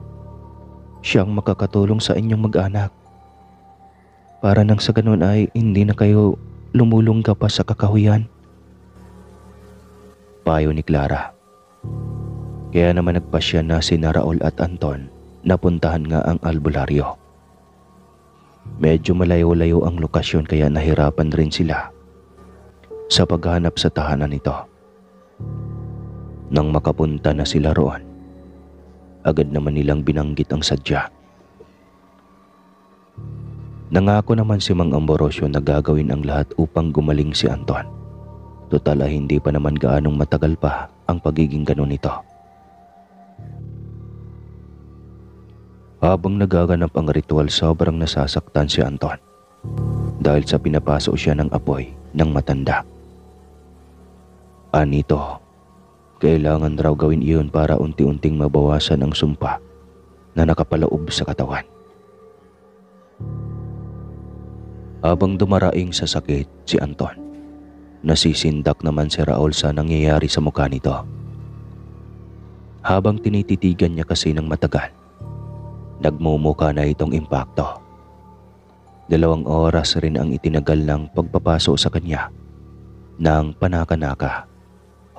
Siyang makakatulong sa inyong mag-anak. Para nang sa ganun ay hindi na kayo lumulungga pa sa kakahuyan. Payo ni Clara. Kaya naman nagpasya na si Raul at Anton na puntahan nga ang albularyo. Medyo malayo-layo ang lokasyon kaya nahirapan rin sila sa paghanap sa tahanan nito. Nang makapunta na sila roon, agad naman nilang binanggit ang sadya. Nangako naman si Mang Ambrosio na gagawin ang lahat upang gumaling si Anton. Total ay hindi pa naman gaanong matagal pa ang pagiging ganun nito. Habang nagaganap ang ritual, sobrang nasasaktan si Anton dahil sa pinapaso siya ng apoy ng matanda. Anito, kailangan raw gawin iyon para unti-unting mabawasan ang sumpa na nakapaloob sa katawan. Habang dumaraing sa sakit si Anton, nasisindak naman si Raul sa nangyayari sa mukha nito. Habang tinititigan niya kasi ng matagal, nagmumuka na itong impakto. 2 oras rin ang itinagal ng pagpapaso sa kanya ng panaka-naka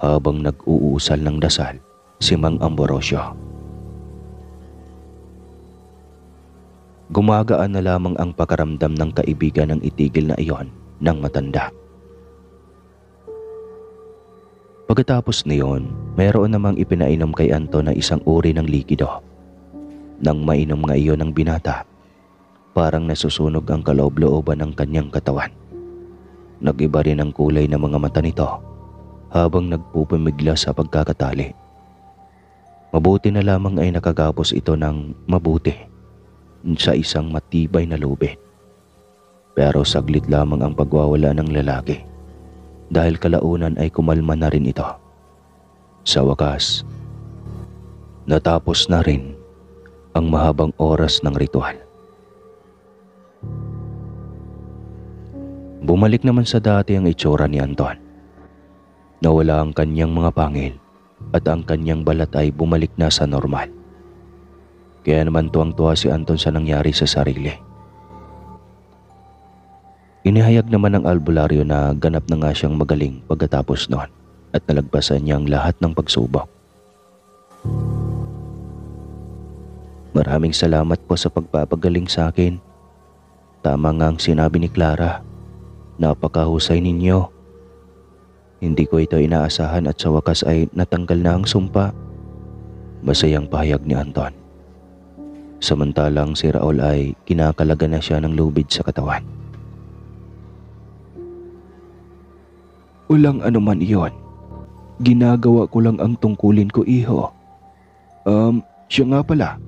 habang nag-uusal ng dasal si Mang Ambrosio. Gumagaan na lamang ang pakaramdam ng kaibigan ng itigil na iyon ng matanda. Pagkatapos niyon, mayroon namang ipinainom kay Anton na isang uri ng likido. Nang mainom nga iyon ng binata, Parang nasusunog ang kaloob-looban ng kanyang katawan. Nag-iba rin ang kulay ng mga mata nito habang nagpupumigla sa pagkakatali. Mabuti na lamang ay nakagapos ito ng mabuti sa isang matibay na lubid. Pero saglit lamang ang pagwawala ng lalaki dahil kalaunan ay kumalma na rin ito. Sa wakas, natapos na rin ang mahabang oras ng ritual. Bumalik naman sa dati ang itsura ni Anton. Nawala ang kanyang mga pangil at ang kanyang balat ay bumalik na sa normal. Kaya naman tuwang-tuwa si Anton sa nangyari sa sarili. Inihayag naman ng albularyo na ganap na nga siyang magaling pagkatapos noon at nalagpasan niya ang lahat ng pagsubok. Maraming salamat po sa pagpapagaling sa akin. Tama nga ang sinabi ni Clara. Napakahusay ninyo. Hindi ko ito inaasahan at sa wakas ay natanggal na ang sumpa. Masayang pahayag ni Anton. Samantalang si Raul ay kinakalaga na siya ng lubid sa katawan. Walang anuman iyon. Ginagawa ko lang ang tungkulin ko, iho. Siya nga pala.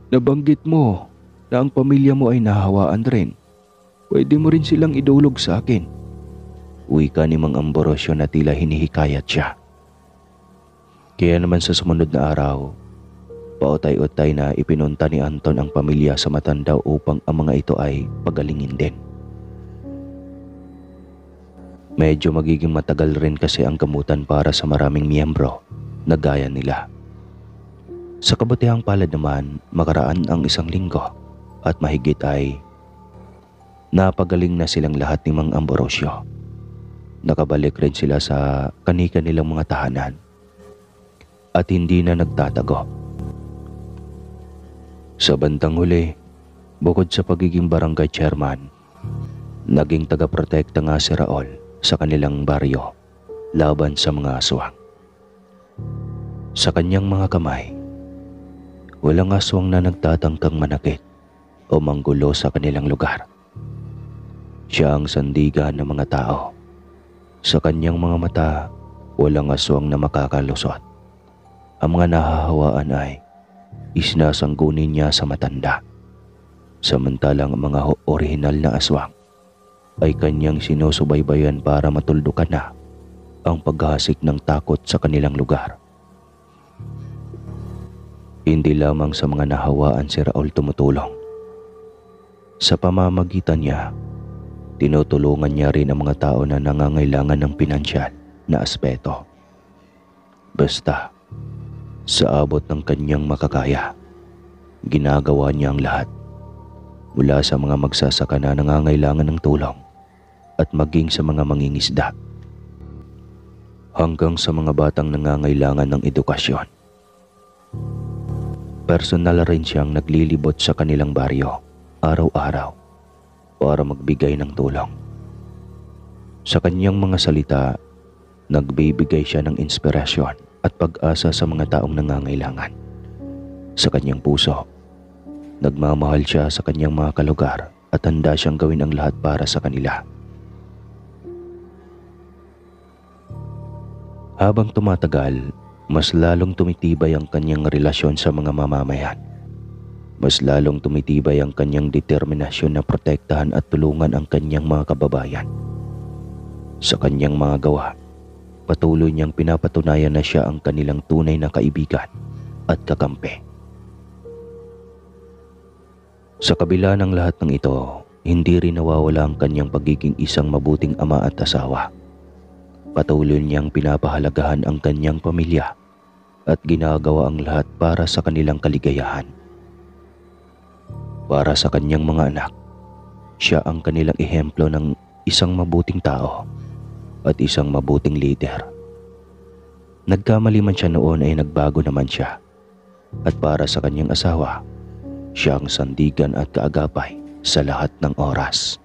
Nabanggit mo na ang pamilya mo ay nahawaan rin. Pwede mo rin silang idulog sa akin. Wika ni Mang Ambrosio na tila hinihikayat siya. Kaya naman sa sumunod na araw, pautay-utay na ipinunta ni Anton ang pamilya sa matanda upang ang mga ito ay pagalingin din. Medyo magiging matagal rin kasi ang gamutan para sa maraming miyembro na gaya nila. Sa kabutihang palad naman, makaraan ang 1 linggo at mahigit ay napagaling na silang lahat ni Mang Ambrosio. Nakabalik rin sila sa kani-kanilang mga tahanan at hindi na nagtatago. Sa bandang huli, bukod sa pagiging barangay chairman, naging tagaprotekta nga si Raul sa kanilang baryo laban sa mga aswang. Sa kanyang mga kamay, walang aswang na nagtatangkang manakit o manggulo sa kanilang lugar. Siya ang sandigan ng mga tao. Sa kanyang mga mata, walang aswang na makakalusot. Ang mga nahahawaan ay isinasanggunin niya sa matanda. Samantalang ang mga orihinal na aswang ay kanyang sinusubaybayan para matuldukan na ang paghasik ng takot sa kanilang lugar. Hindi lamang sa mga nahawaan si Raul tumutulong. Sa pamamagitan niya, tinutulungan niya rin ang mga tao na nangangailangan ng pinansyal na aspeto. Basta, sa abot ng kanyang makakaya, ginagawa niya ang lahat. Mula sa mga magsasaka na nangangailangan ng tulong at maging sa mga mangingisda, hanggang sa mga batang nangangailangan ng edukasyon. Personal rin siyang naglilibot sa kanilang baryo araw-araw para magbigay ng tulong. Sa kanyang mga salita, nagbibigay siya ng inspirasyon at pag-asa sa mga taong nangangailangan. Sa kanyang puso, nagmamahal siya sa kanyang mga kalugar at handa siyang gawin ang lahat para sa kanila. Habang tumatagal, mas lalong tumitibay ang kanyang relasyon sa mga mamamayan. Mas lalong tumitibay ang kanyang determinasyon na protektahan at tulungan ang kanyang mga kababayan. Sa kanyang mga gawa, patuloy niyang pinapatunayan na siya ang kanilang tunay na kaibigan at kakampi. Sa kabila ng lahat ng ito, hindi rin nawawala ang kanyang pagiging isang mabuting ama at asawa. Patuloy niyang pinapahalagahan ang kanyang pamilya at ginagawa ang lahat para sa kanilang kaligayahan. Para sa kanyang mga anak, siya ang kanilang ehemplo ng isang mabuting tao at isang mabuting leader. Nagkamali man siya noon ay nagbago naman siya. At para sa kanyang asawa, siya ang sandigan at kaagapay sa lahat ng oras.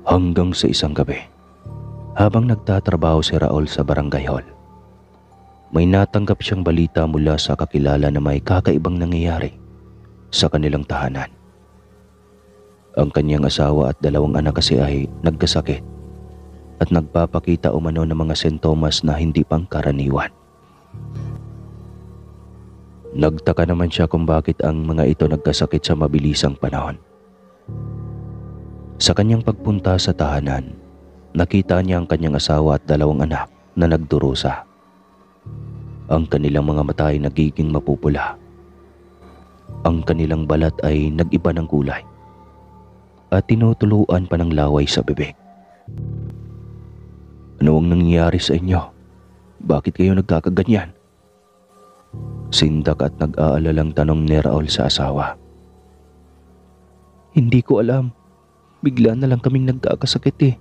Hanggang sa isang gabi, habang nagtatrabaho si Raul sa barangay hall, May natanggap siyang balita mula sa kakilala na may kakaibang nangyayari sa kanilang tahanan. Ang kanyang asawa at 2 anak kasi ay nagkasakit at nagpapakita umano ng mga sintomas na hindi pangkaraniwan. Nagtaka naman siya kung bakit ang mga ito nagkasakit sa mabilisang panahon. Sa kanyang pagpunta sa tahanan, nakita niya ang kanyang asawa at 2 anak na nagdurusa. Ang kanilang mga mata ay nagiging mapupula. Ang kanilang balat ay nag-iba ng kulay at tinutuluan pa ng laway sa bibig. Ano ang nangyayari sa inyo? Bakit kayo nagkakaganyan? Sindak at nag-aalalang tanong ni Raul sa asawa. Hindi ko alam. Bigla na lang kaming nagkakasakit eh.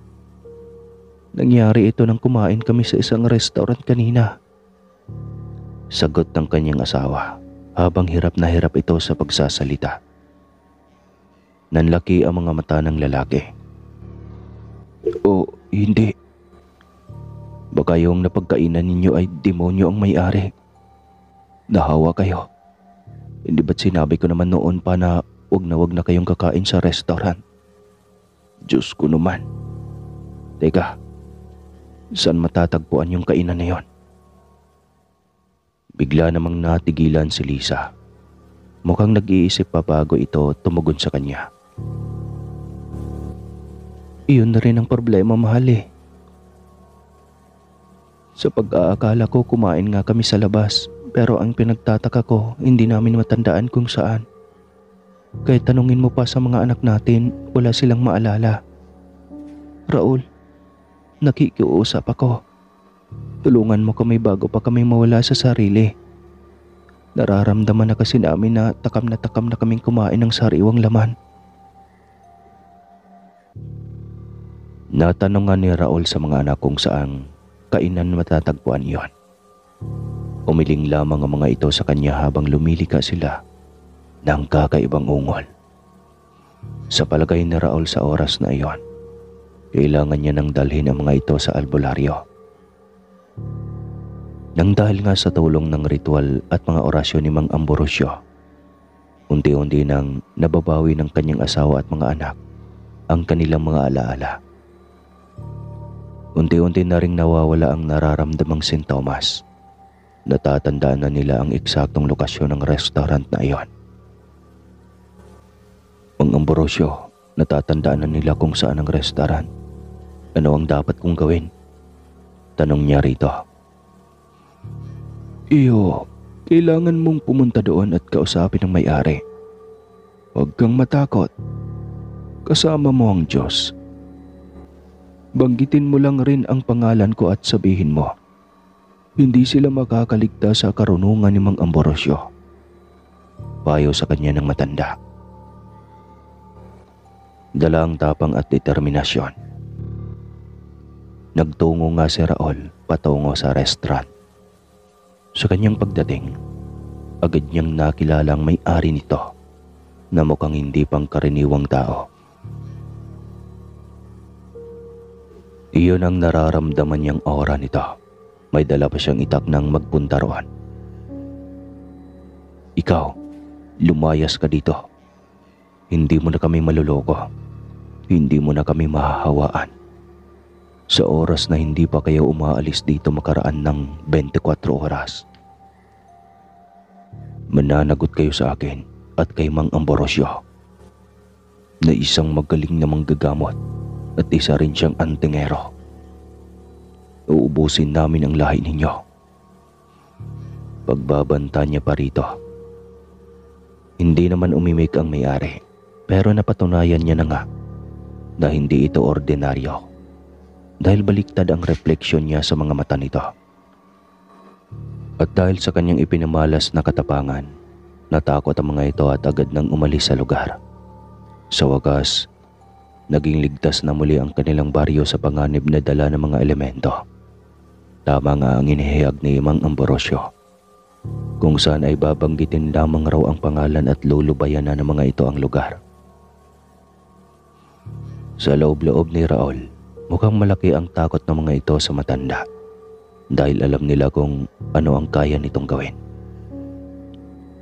Nangyari ito nang kumain kami sa isang restaurant kanina. Sagot ng kanyang asawa habang hirap na hirap ito sa pagsasalita. Nanlaki ang mga mata ng lalaki. O hindi. Baka yung napagkainan ninyo ay demonyo ang may-ari. Nahawa kayo. Hindi ba't sinabi ko naman noon pa na wag na kayong kakain sa restaurant? Diyos ko naman. Teka, saan matatagpuan yung kainan na yon? Bigla namang natigilan si Lisa. Mukhang nag-iisip pa bago ito tumugon sa kanya. Iyon na rin ang problema, mahal eh. Sa pag-aakala ko kumain nga kami sa labas, pero ang pinagtataka ko hindi namin matandaan kung saan. Kahit tanungin mo pa sa mga anak natin, wala silang maalala. Raul, nakikiusap ako. Tulungan mo kami bago pa kami mawala sa sarili. Nararamdaman na kasi namin na takam na kaming kumain ng sariwang laman. Natanungan ni Raul sa mga anak kung saang kainan matatagpuan iyon. Umiling lamang ang mga ito sa kanya habang lumilika sila ng kakaibang ungol. Sa palagay ni Raul sa oras na iyon, kailangan niya nang dalhin ang mga ito sa albularyo. Nang dahil nga sa tulong ng ritual at mga orasyon ni Mang Ambrosio, unti-unti nang nababawi ng kanyang asawa at mga anak ang kanilang mga alaala. Unti-unti na ring nawawala ang nararamdamang sintomas. Natatandaan na nila ang eksaktong lokasyon ng restaurant na iyon. Mang Ambrosio, natatandaan na nila kung saan ang restaurant. Ano ang dapat kong gawin? Tanong niya rito. Iyo, kailangan mong pumunta doon at kausapin ang may-ari. Huwag kang matakot. Kasama mo ang Diyos. Banggitin mo lang rin ang pangalan ko at sabihin mo, hindi sila makakaligtas sa karunungan ni Mang Ambrosio. Payo sa kanya ng matanda. Dala ang tapang at determinasyon. Nagtungo nga si Raul patungo sa restaurant. Sa kanyang pagdating, agad niyang nakilala ang may-ari nito na mukhang hindi pangkaraniwang tao. Iyon ang nararamdaman niyang aura nito. May dala pa siyang itak ng magpunta roon. Ikaw, lumayas ka dito. Hindi mo na kami maluloko. Hindi mo na kami mahahawaan. Sa oras na hindi pa kayo umaalis dito makaraan ng 24 oras. Mananagot kayo sa akin at kay Mang Ambrosio na isang magaling na manggagamot at isa rin siyang antingero. Uubusin namin ang lahi ninyo. Pagbabanta niya pa rito. Hindi naman umimik ang may-ari, pero napatunayan niya na nga na hindi ito ordinaryo dahil baliktad ang refleksyon niya sa mga mata nito. At dahil sa kanyang ipinamalas na katapangan, natakot ang mga ito at agad nang umalis sa lugar. Sa wakas, naging ligtas na muli ang kanilang baryo sa panganib na dala ng mga elemento. Tama nga ang inihayag ni Mang Ambrosio, kung saan ay babanggitin lamang raw ang pangalan at lulubayan na ng mga ito ang lugar. Sa loob-loob ni Raul, mukhang malaki ang takot ng mga ito sa matanda. dahil alam nila kung ano ang kaya nitong gawin.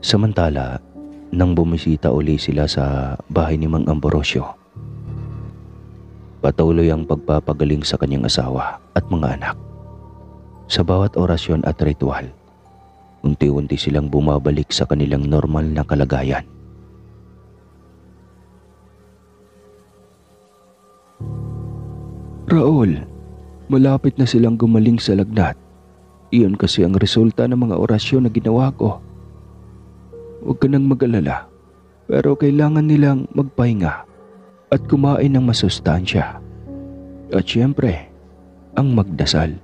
Samantala, nang bumisita uli sila sa bahay ni Mang Ambrosio, patuloy ang pagpapagaling sa kanyang asawa at mga anak. Sa bawat orasyon at ritual, unti-unti silang bumabalik sa kanilang normal na kalagayan. Raul, malapit na silang gumaling sa lagnat. Iyon kasi ang resulta ng mga orasyon na ginawa ko. Huwag ka nang mag-alala, pero kailangan nilang magpahinga at kumain ng masustansya. At syempre, ang magdasal.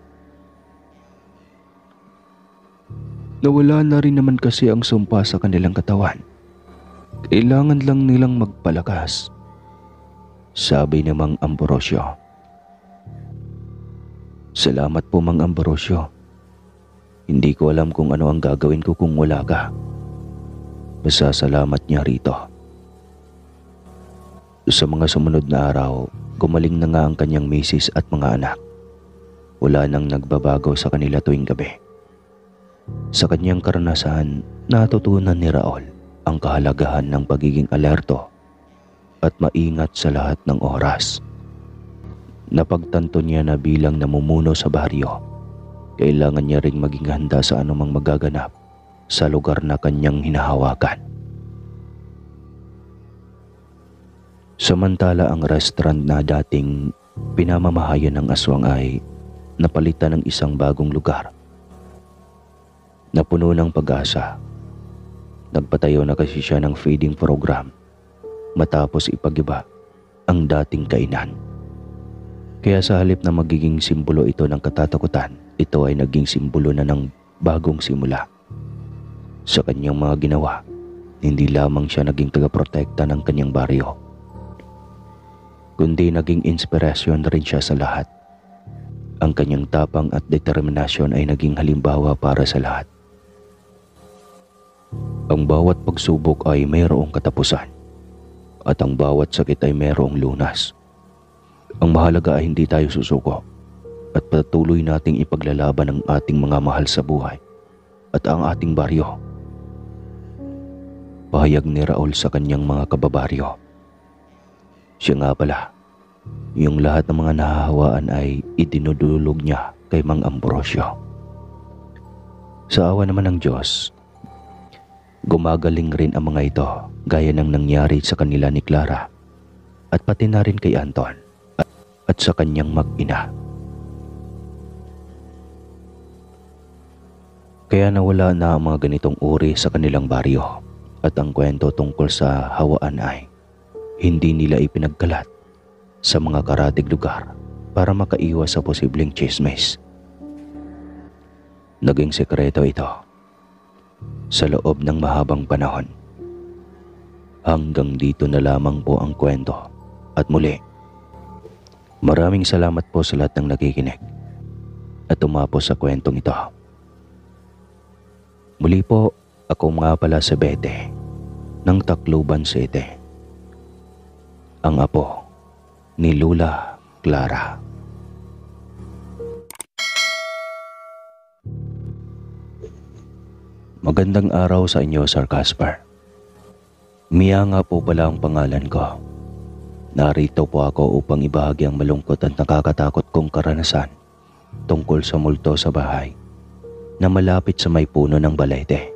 Nawala na rin naman kasi ang sumpa sa kanilang katawan. Kailangan lang nilang magpalakas, sabi ni Mang Ambrosio. Salamat po, Mang Ambrosio. Hindi ko alam kung ano ang gagawin ko kung wala ka. Basta salamat niya rito. Sa mga sumunod na araw, gumaling na nga ang kanyang misis at mga anak. Wala nang nagbabago sa kanila tuwing gabi. Sa kanyang karanasan, natutunan ni Raul ang kahalagahan ng pagiging alerto at maingat sa lahat ng oras. Napagtanto niya na bilang namumuno sa baryo, kailangan niya ring maging handa sa anumang magaganap sa lugar na kanyang hinahawakan. Samantala, ang restaurant na dating pinamamahayan ng aswang ay napalitan ng isang bagong lugar na puno ng pag-asa. Nagpatayo na kasi siya ng feeding program matapos ipagiba ang dating kainan. Kaya sa halip na magiging simbolo ito ng katatakutan, ito ay naging simbolo na ng bagong simula. Sa kanyang mga ginawa, hindi lamang siya naging tagaprotekta ng kanyang baryo, kundi naging inspirasyon rin siya sa lahat. Ang kanyang tapang at determinasyon ay naging halimbawa para sa lahat. Ang bawat pagsubok ay mayroong katapusan, at ang bawat sakit ay mayroong lunas. Ang mahalaga ay hindi tayo susuko at patuloy nating ipaglalaban ang ating mga mahal sa buhay at ang ating baryo. Pahayag ni Raul sa kanyang mga kababaryo. Siya nga pala, yung lahat ng mga nahahawaan ay idinudulog niya kay Mang Ambrosio. Sa awa naman ng Diyos, gumagaling rin ang mga ito gaya ng nangyari sa kanila ni Clara at pati na rin kay Anton at sa kanyang mag-ina. Kaya nawala na ang mga ganitong uri sa kanilang baryo at ang kwento tungkol sa hawaan ay hindi nila ipinagkalat sa mga karatig lugar para makaiwas sa posibleng chismis. Naging sekreto ito sa loob ng mahabang panahon. Hanggang dito na lamang po ang kwento. At muli, maraming salamat po sa lahat ng nakikinig at tumapos sa kwentong ito. Muli po, ako nga pala si Bete ng Tacloban City, ang apo ni Lula Clara. Magandang araw sa inyo, Sir Casper. Mia nga po pala ang pangalan ko. Narito po ako upang ibahagi ang malungkot at nakakatakot kong karanasan tungkol sa multo sa bahay na malapit sa may puno ng balete.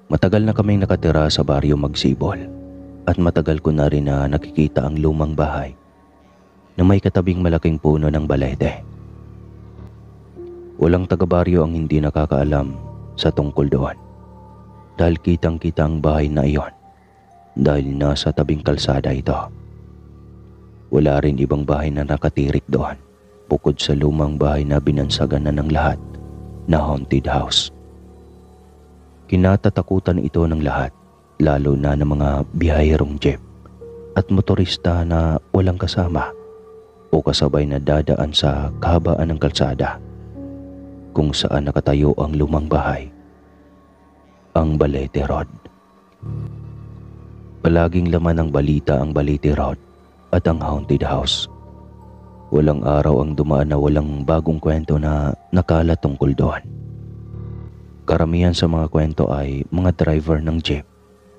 Matagal na kaming nakatira sa baryo Magsibol at matagal ko na rin na nakikita ang lumang bahay na may katabing malaking puno ng balete. Walang taga-baryo ang hindi nakakaalam sa tungkol doon dahil kitang-kita ang bahay na iyon dahil nasa tabing kalsada ito. Wala rin ibang bahay na nakatirik doon bukod sa lumang bahay na binansagan na ng lahat na haunted house. Kinatatakutan ito ng lahat, lalo na ng mga biyahirong jeep at motorista na walang kasama o kasabay na dadaan sa kahabaan ng kalsada kung saan nakatayo ang lumang bahay, ang Balete Road. Palaging laman ng balita ang Balete Road at ang haunted house. Walang araw ang dumaan na walang bagong kwento na nakalat tungkol doon. Karamihan sa mga kwento ay mga driver ng jeep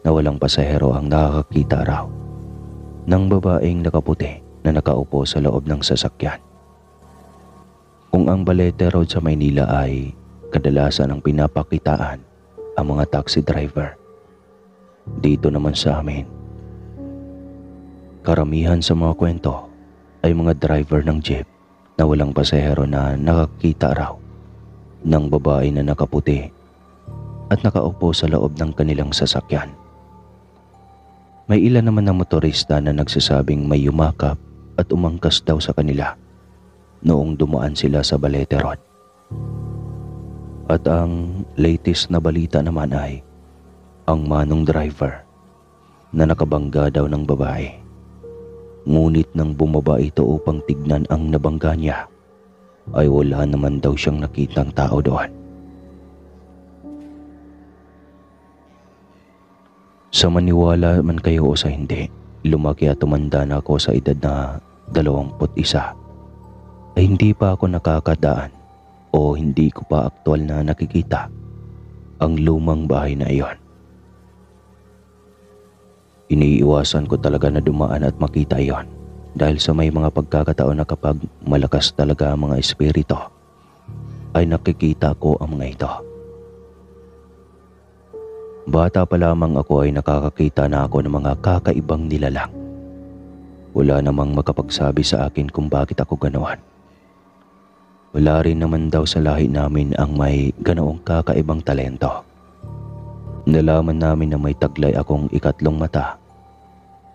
na walang pasahero ang nakakakita raw ng babaeng nakaputi na nakaupo sa loob ng sasakyan. Kung ang Balete Road sa Maynila ay kadalasan ang pinapakitaan ang mga taxi driver, dito naman sa amin, karamihan sa mga kwento ay mga driver ng jeep na walang pasahero na nakakita raw ng babae na nakaputi at nakaupo sa loob ng kanilang sasakyan. May ilan naman na motorista na nagsasabing may yumakap at umangkas daw sa kanila noong dumaan sila sa Balete Road. At ang latest na balita naman ay ang manong driver na nakabangga daw ng babae. Ngunit nang bumaba ito upang tignan ang nabangga niya, ay wala naman daw siyang nakitang tao doon. Sa maniwala man kayo o sa hindi, lumaki at tumanda na ako sa edad na 21 ay hindi pa ako nakakadaan o hindi ko pa aktual na nakikita ang lumang bahay na iyon. Iniiwasan ko talaga na dumaan at makita iyon dahil sa may mga pagkakataon na kapag malakas talaga ang mga espiritu ay nakikita ko ang mga ito. Bata pa lamang ako ay nakakakita na ako ng mga kakaibang nilalang. Wala namang makapagsabi sa akin kung bakit ako ganoon. Wala rin naman daw sa lahi namin ang may ganoong kakaibang talento. Nalaman namin na may taglay akong ikatlong mata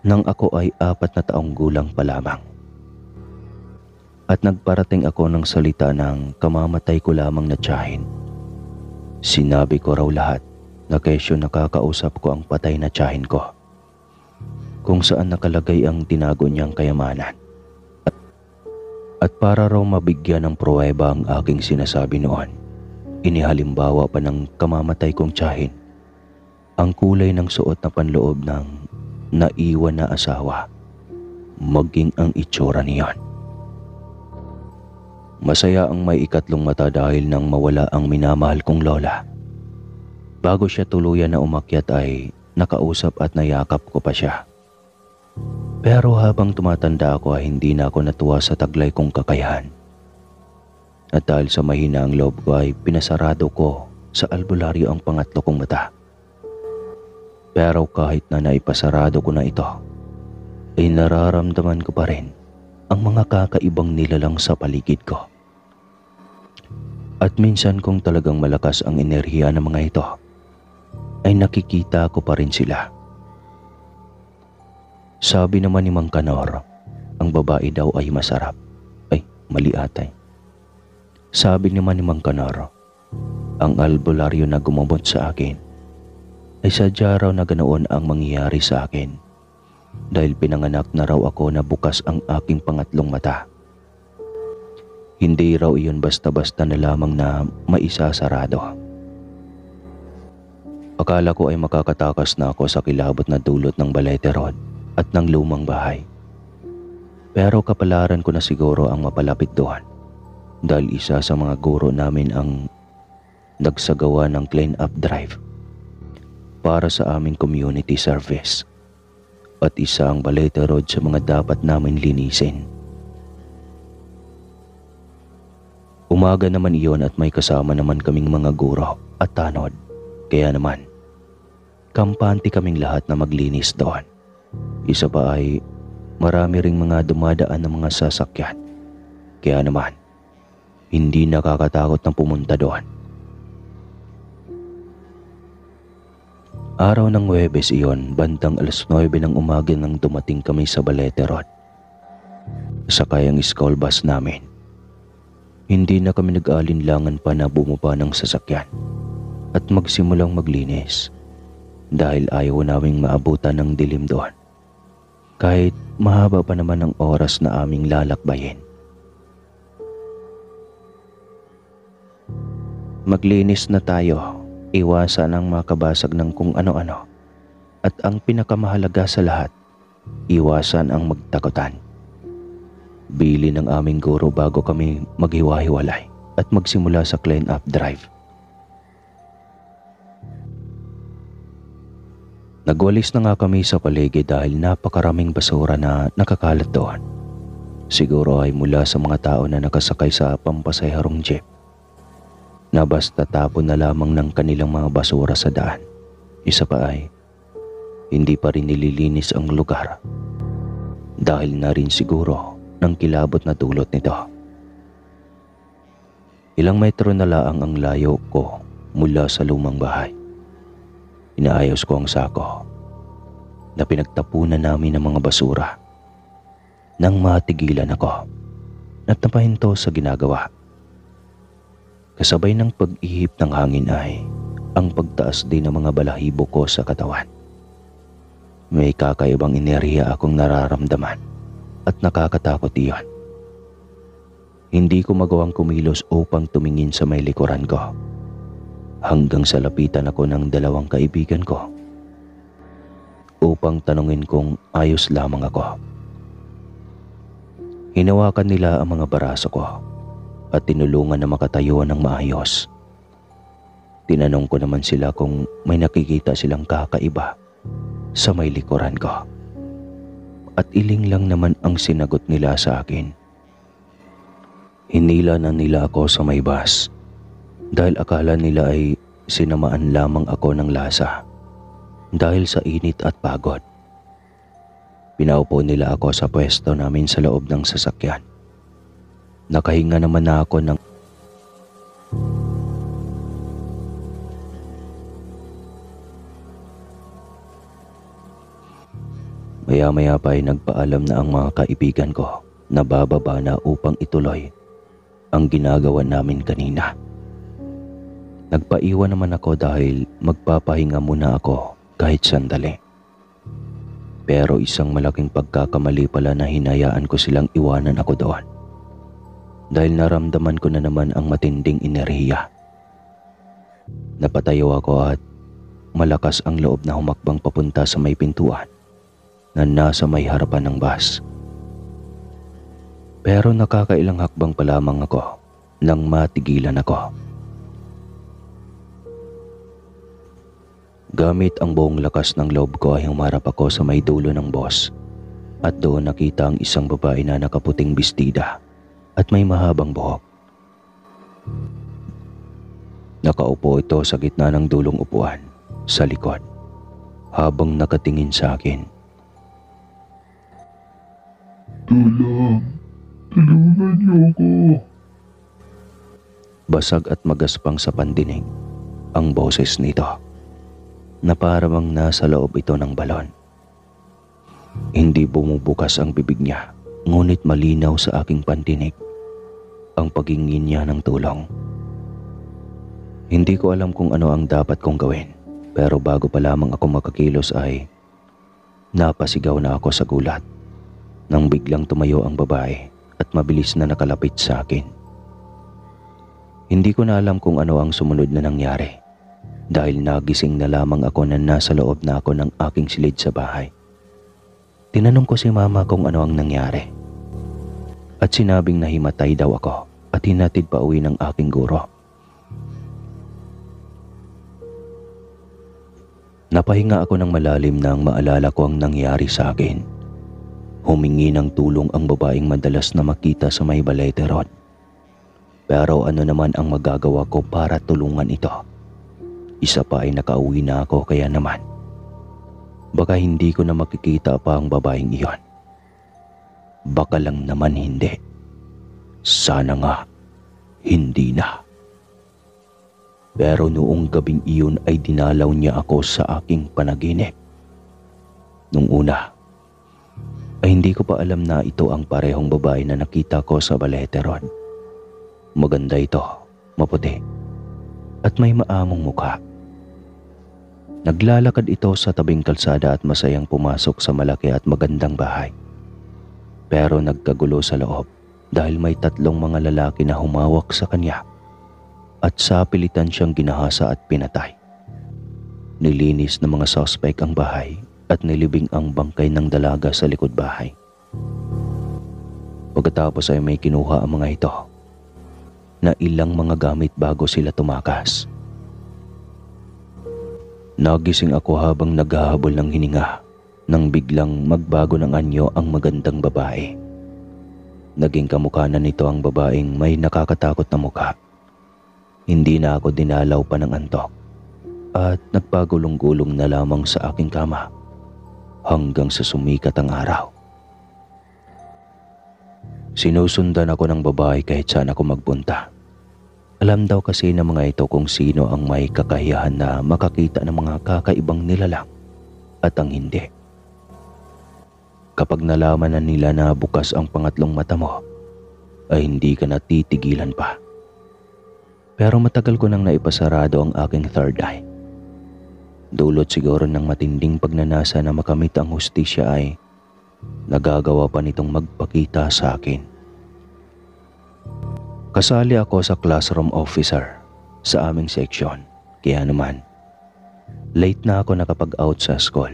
nang ako ay 4 na taong gulang pa lamang. At nagparating ako ng salita ng kamamatay ko lamang na tiyahin. Sinabi ko raw lahat na kesyo nakakausap ko ang patay na tiyahin ko, kung saan nakalagay ang tinago niyang kayamanan. At para raw mabigyan ng pruweba ang aking sinasabi noon, inihalimbawa pa ng kamamatay kong tiyahin ang kulay ng suot na panloob ng naiwan na asawa, maging ang itsura niyon. Masaya ang may ikatlong mata dahil nang mawala ang minamahal kong lola. Bago siya tuluyan na umakyat ay nakausap at nayakap ko pa siya. Pero habang tumatanda ako ay hindi na ako natuwa sa taglay kong kakayahan. At dahil sa mahina ang loob ko ay pinasarado ko sa albularyo ang pangatlo kong mata. Pero kahit na naipasarado ko na ito, ay nararamdaman ko pa rin ang mga kakaibang nilalang sa paligid ko. At minsan kung talagang malakas ang enerhiya ng mga ito, ay nakikita ko pa rin sila. Sabi naman ni Mang Kanor, ang babae daw ay masarap. Ay, mali atay. Sabi naman ni Mang Kanor, ang albularyo na gumamot sa akin ay sadya raw na ganoon ang mangyayari sa akin dahil pinanganak na raw ako na bukas ang aking pangatlong mata. Hindi raw iyon basta-basta na lamang na maisasarado. Akala ko ay makakatakas na ako sa kilabot na dulot ng Balete Road at ng lumang bahay. Pero kapalaran ko na siguro ang mapalapit doon dahil isa sa mga guro namin ang nagsagawa ng clean-up drive para sa aming community service at isa ang Balete Road sa mga dapat namin linisin. Umaga naman iyon at may kasama naman kaming mga guro at tanod. Kaya naman, kampante kaming lahat na maglinis doon. Isa pa ay marami ring mga dumadaan na mga sasakyan. Kaya naman, hindi nakakatakot na pumunta doon. Araw ng Huwebes iyon, bandang 9:00 ng umaga nang dumating kami sa Balete Road. Sakay ang school bus namin. Hindi na kami nag-alinlangan pa na bumaba ng sasakyan at magsimulang maglinis dahil ayaw naming maabutan ng dilim doon. Kahit mahaba pa naman ang oras na aming lalakbayin. Maglinis na tayo, iwasan ang makabasag ng kung ano-ano. At ang pinakamahalaga sa lahat, iwasan ang magtakutan. Bili ng aming guro bago kami maghiwa-hiwalay at magsimula sa clean-up drive. Nagwalis na nga kami sa paligid dahil napakaraming basura na nakakalat doon. Siguro ay mula sa mga tao na nakasakay sa pampasaherong jeep na basta tapon na lamang ng kanilang mga basura sa daan. Isa pa ay hindi pa rin nililinis ang lugar dahil na rin siguro ng kilabot na dulot nito. Ilang metro na laang ang layo ko mula sa lumang bahay. Inaayos ko ang sako na pinagtapunan namin ng mga basura nang matigilan ako at napahinto sa ginagawa. Kasabay ng pag-ihip ng hangin ay ang pagtaas din ng mga balahibo ko sa katawan. May kakaibang enerhiya akong nararamdaman at nakakatakot iyon. Hindi ko magawang kumilos upang tumingin sa may likuran ko hanggang sa lapitan ako ng dalawang kaibigan ko upang tanungin kung ayos lamang ako. Hinawakan nila ang mga baraso ko at tinulungan na makatayo ng maayos. Tinanong ko naman sila kung may nakikita silang kakaiba sa may likuran ko. At iling lang naman ang sinagot nila sa akin. Hinila na nila ako sa may bus dahil akala nila ay sinamaan lamang ako ng lasa dahil sa init at pagod. Pinaupo nila ako sa pwesto namin sa loob ng sasakyan. Nakahinga naman na ako ng maya-maya pa ay nagpaalam na ang mga kaibigan ko na bababa na upang ituloy ang ginagawa namin kanina. Nagpaiwan naman ako dahil magpapahinga muna ako kahit sandali. Pero isang malaking pagkakamali pala na hinayaan ko silang iwanan ako doon. Dahil naramdaman ko na naman ang matinding enerhiya. Napatayo ako at malakas ang loob na humakbang papunta sa may pintuan na nasa may harapan ng bus. Pero nakakailang hakbang pa lamang ako nang matigilan ako. Gamit ang buong lakas ng loob ko ay humarap ako sa may dulo ng bus at doon nakita ang isang babae na nakaputing bestida at may mahabang buhok. Nakaupo ito sa gitna ng dulong upuan sa likod habang nakatingin sa akin. Tulungan niyo ako. Basag at magaspang sa pandinig ang boses nito na parang nasa loob ito ng balon. Hindi bumubukas ang bibig niya, ngunit malinaw sa aking pandinig ang paghingi niya ng tulong. Hindi ko alam kung ano ang dapat kong gawin, pero bago pa lamang ako makakilos ay napasigaw na ako sa gulat nang biglang tumayo ang babae at mabilis na nakalapit sa akin. Hindi ko na alam kung ano ang sumunod na nangyari dahil nagising na lamang ako na nasa loob na ako ng aking silid sa bahay. Tinanong ko si mama kung ano ang nangyari at sinabing nahimatay daw ako at hinatid pa uwi ng aking guro. Napahinga ako ng malalim nang maalala ko ang nangyari sa akin. Humingi ng tulong ang babaeng madalas na makita sa may Balete Road. Pero ano naman ang magagawa ko para tulungan ito? Isa pa ay nakauwi na ako kaya naman baka hindi ko na makikita pa ang babaeng iyon. Baka lang naman hindi. Sana nga hindi na. Pero noong gabing iyon ay dinalaw niya ako sa aking panaginip. Nung una ay hindi ko pa alam na ito ang parehong babae na nakita ko sa Balete Road. Maganda ito, maputi, at may maamong mukha. Naglalakad ito sa tabing kalsada at masayang pumasok sa malaki at magandang bahay. Pero nagkagulo sa loob dahil may tatlong mga lalaki na humawak sa kanya at sa pilitan siyang ginahasa at pinatay. Nilinis ng mga suspect ang bahay at nilibing ang bangkay ng dalaga sa likod bahay. Pagkatapos ay may kinuha ang mga ito na ilang mga gamit bago sila tumakas. Nagising ako habang naghahabol ng hininga nang biglang magbago ng anyo ang magandang babae. Naging kamukha na nito ang babaeng may nakakatakot na mukha. Hindi na ako dinalaw pa ng antok at nagpagulong-gulong na lamang sa aking kama hanggang sa sumikat ang araw. Sinusundan ako ng babae kahit saan ako magpunta. Alam daw kasi ng mga ito kung sino ang may kakayahan na makakita ng mga kakaibang nilalang at ang hindi. Kapag nalaman na nila na bukas ang pangatlong mata mo, ay hindi ka natitigilan pa. Pero matagal ko nang naipasarado ang aking third eye. Dulot siguro ng matinding pagnanasa na makamit ang hustisya ay nagagawa pa nitong magpakita sa akin. Kasali ako sa classroom officer sa aming section, kaya naman late na ako nakapag-out sa school.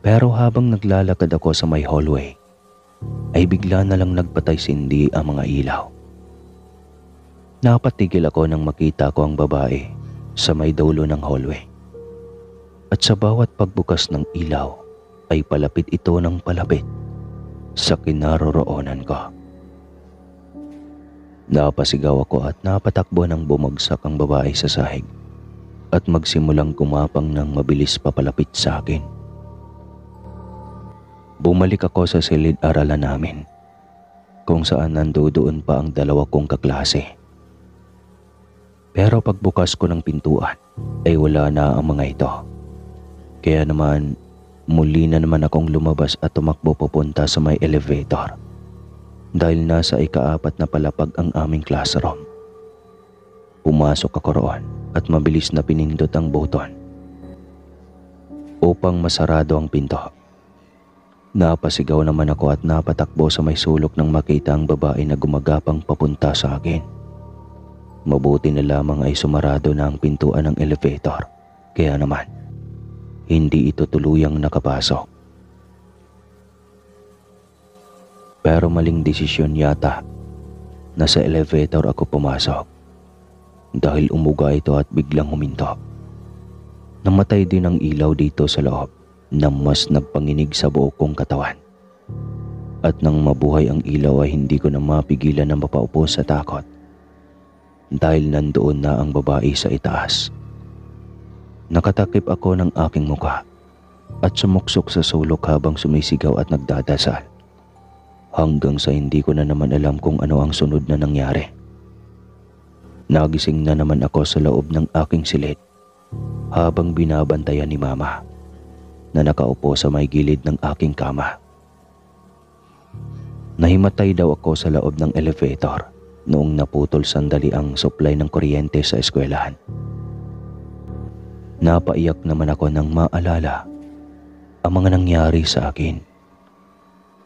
Pero habang naglalakad ako sa may hallway, ay bigla na lang nagpatay-sindi ang mga ilaw. Napatigil ako nang makita ko ang babae sa may dulo ng hallway. At sa bawat pagbukas ng ilaw ay palapit ito ng palapit sa kinaroroonan ko. Napasigaw ako at napatakbo nang bumagsak ang babae sa sahig at magsimulang gumapang ng mabilis papalapit sa akin. Bumalik ako sa silid-aralan namin kung saan nandoon pa ang dalawa kong kaklase. Pero pagbukas ko ng pintuan ay wala na ang mga ito. Kaya naman muli na naman akong lumabas at tumakbo papunta sa may elevator. Dahil nasa ika-4 na palapag ang aming classroom. Pumasok ako roon at mabilis na pinindot ang button upang masarado ang pinto. Napasigaw naman ako at napatakbo sa may sulok nang makita ang babae na gumagapang papunta sa akin. Mabuti na lamang ay sumarado na ang pintuan ng elevator, kaya naman hindi ito tuluyang nakapasok. Pero maling desisyon yata na sa elevator ako pumasok dahil umuga ito at biglang huminto. Namatay din ang ilaw dito sa loob na mas nagpanginig sa buo kong katawan. At nang mabuhay ang ilaw ay hindi ko na mapigilan na mapaupo sa takot dahil nandoon na ang babae sa itaas. Nakatakip ako ng aking muka at sumuksok sa sulok habang sumisigaw at nagdadasal. Hanggang sa hindi ko na naman alam kung ano ang sunod na nangyari. Nagising na naman ako sa loob ng aking silid habang binabantayan ni Mama na nakaupo sa may gilid ng aking kama. Nahimatay daw ako sa loob ng elevator noong naputol sandali ang supply ng kuryente sa eskwelahan. Napaiyak naman ako nang maalala ang mga nangyari sa akin.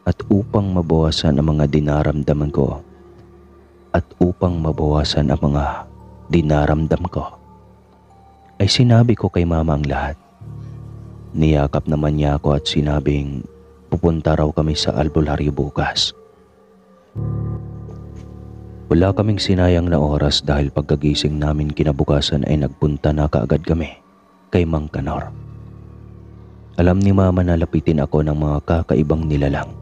At upang mabawasan ang mga dinaramdaman ko ay sinabi ko kay Mama ang lahat. Niyakap naman niya ako at sinabing pupunta raw kami sa albularyo bukas. Wala kaming sinayang na oras dahil pagkagising namin kinabukasan ay nagpunta na kaagad kami kay Mang Kanor. Alam ni Mama na lapitin ako ng mga kakaibang nilalang.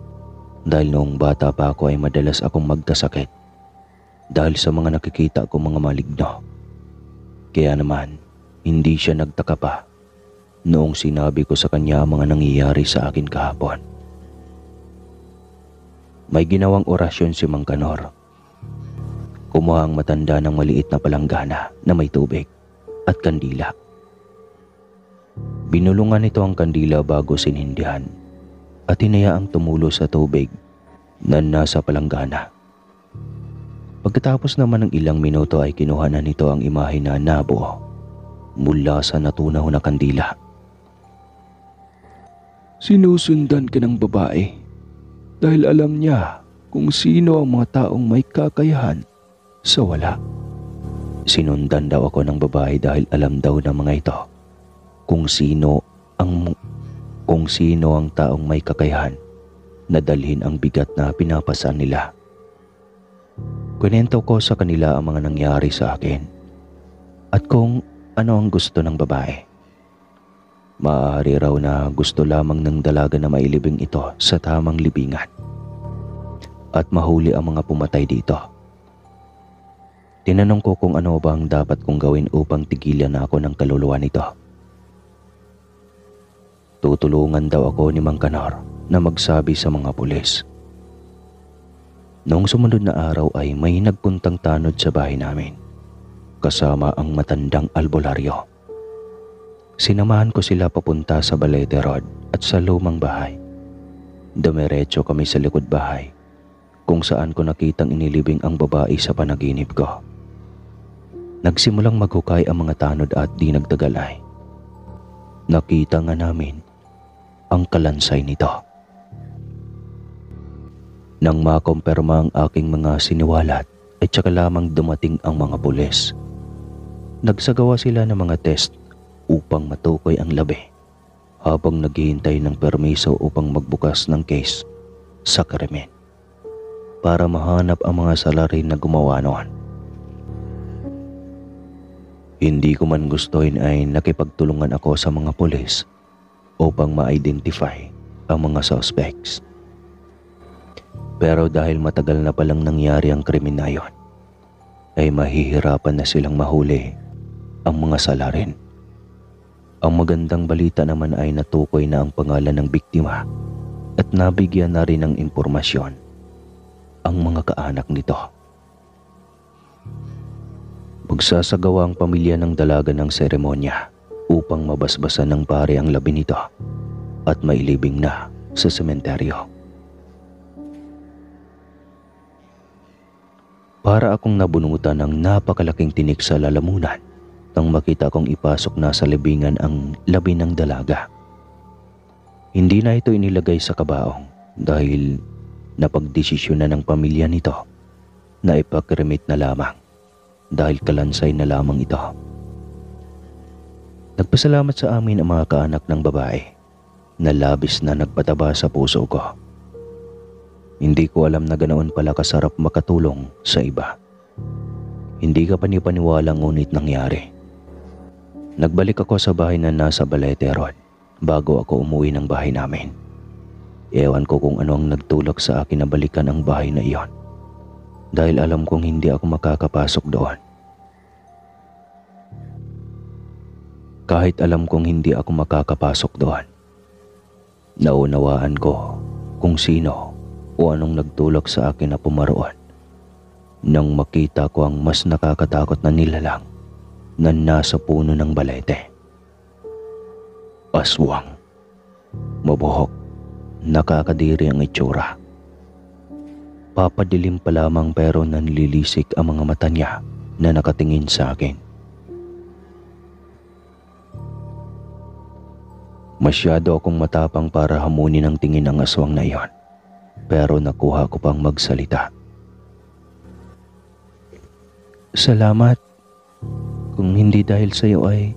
Dahil noong bata pa ako ay madalas akong magkasakit dahil sa mga nakikita ko mga maligno. Kaya naman, hindi siya nagtaka pa noong sinabi ko sa kanya ang mga nangyayari sa akin kahapon. May ginawang orasyon si Mang Kanor. Kumuha ang matanda ng maliit na palanggana na may tubig at kandila. Binulungan nito ang kandila bago sinindihan at hinayaang tumulo sa tubig na nasa palanggana. Pagkatapos naman ng ilang minuto ay kinuha na nito ang imahe na nabuo mula sa natunaw na kandila. Sinusundan ka ng babae dahil alam niya kung sino ang mga taong may kakayahan sa wala. Sinundan daw ako ng babae dahil alam daw ng mga ito kung sino ang taong may kakayahan na dalhin ang bigat na pinapasan nila. Kwento ko sa kanila ang mga nangyari sa akin at kung ano ang gusto ng babae. Maaari raw na gusto lamang ng dalaga na mailibing ito sa tamang libingan at mahuli ang mga pumatay dito. Tinanong ko kung ano ba ang dapat kong gawin upang tigilan ako ng kaluluwa nito. Tutulungan daw ako ni Mang Kanor na magsabi sa mga pulis. Noong sumunod na araw ay may nagpuntang tanod sa bahay namin, kasama ang matandang albularyo. Sinamahan ko sila papunta sa Balete Road at sa lumang bahay. Dumiretso kami sa likod bahay, kung saan ko nakitang inilibing ang babae sa panaginip ko. Nagsimulang maghukay ang mga tanod at di nagtagal ay nakita nga namin ang kalansay nito. Nang makumpirma ang aking mga siniwalat ay tsaka lamang dumating ang mga pulis. Nagsagawa sila ng mga test upang matukoy ang labi habang naghihintay ng permiso upang magbukas ng case sa krimen para mahanap ang mga salarin na gumawa noon. Hindi ko man gustuhin ay nakipagtulungan ako sa mga pulis upang ma-identify ang mga suspects. Pero dahil matagal na palang nangyari ang krimen na yon, ay mahihirapan na silang mahuli ang mga salarin. Ang magandang balita naman ay natukoy na ang pangalan ng biktima at nabigyan na rin ng impormasyon ang mga kaanak nito. Magsasagawa ang pamilya ng dalaga ng seremonya upang mabasbasan ng pare ang labi nito at mailibing na sa sementeryo. Para akong nabunutan ng napakalaking tinik sa lalamunan nang makita kong ipasok na sa libingan ang labi ng dalaga. Hindi na ito inilagay sa kabaong dahil napagdesisyon na ng pamilya nito na ipakremit na lamang dahil kalansay na lamang ito. Nagpasalamat sa amin ang mga kaanak ng babae na labis na nagpataba sa puso ko. Hindi ko alam na ganoon pala kasarap makatulong sa iba. Hindi ka panipaniwala ngunit nangyari. Nagbalik ako sa bahay na nasa Balete Road bago ako umuwi ng bahay namin. Ewan ko kung ano ang nagtulak sa akin na balikan ang bahay na iyon dahil alam kong hindi ako makakapasok doon. Kahit alam kong hindi ako makakapasok doon, naunawaan ko kung sino o anong nagtulak sa akin na pumaroon nang makita ko ang mas nakakatakot na nilalang na nasa puno ng balete. Aswang. Mabuhok. Nakakadiri ang itsura. Papadilim pa lamang pero nanlilisik ang mga mata niya na nakatingin sa akin. Masyado akong matapang para hamunin ang tingin ng aswang na iyon. Pero nakuha ko pang magsalita. Salamat. Kung hindi dahil sa iyo ay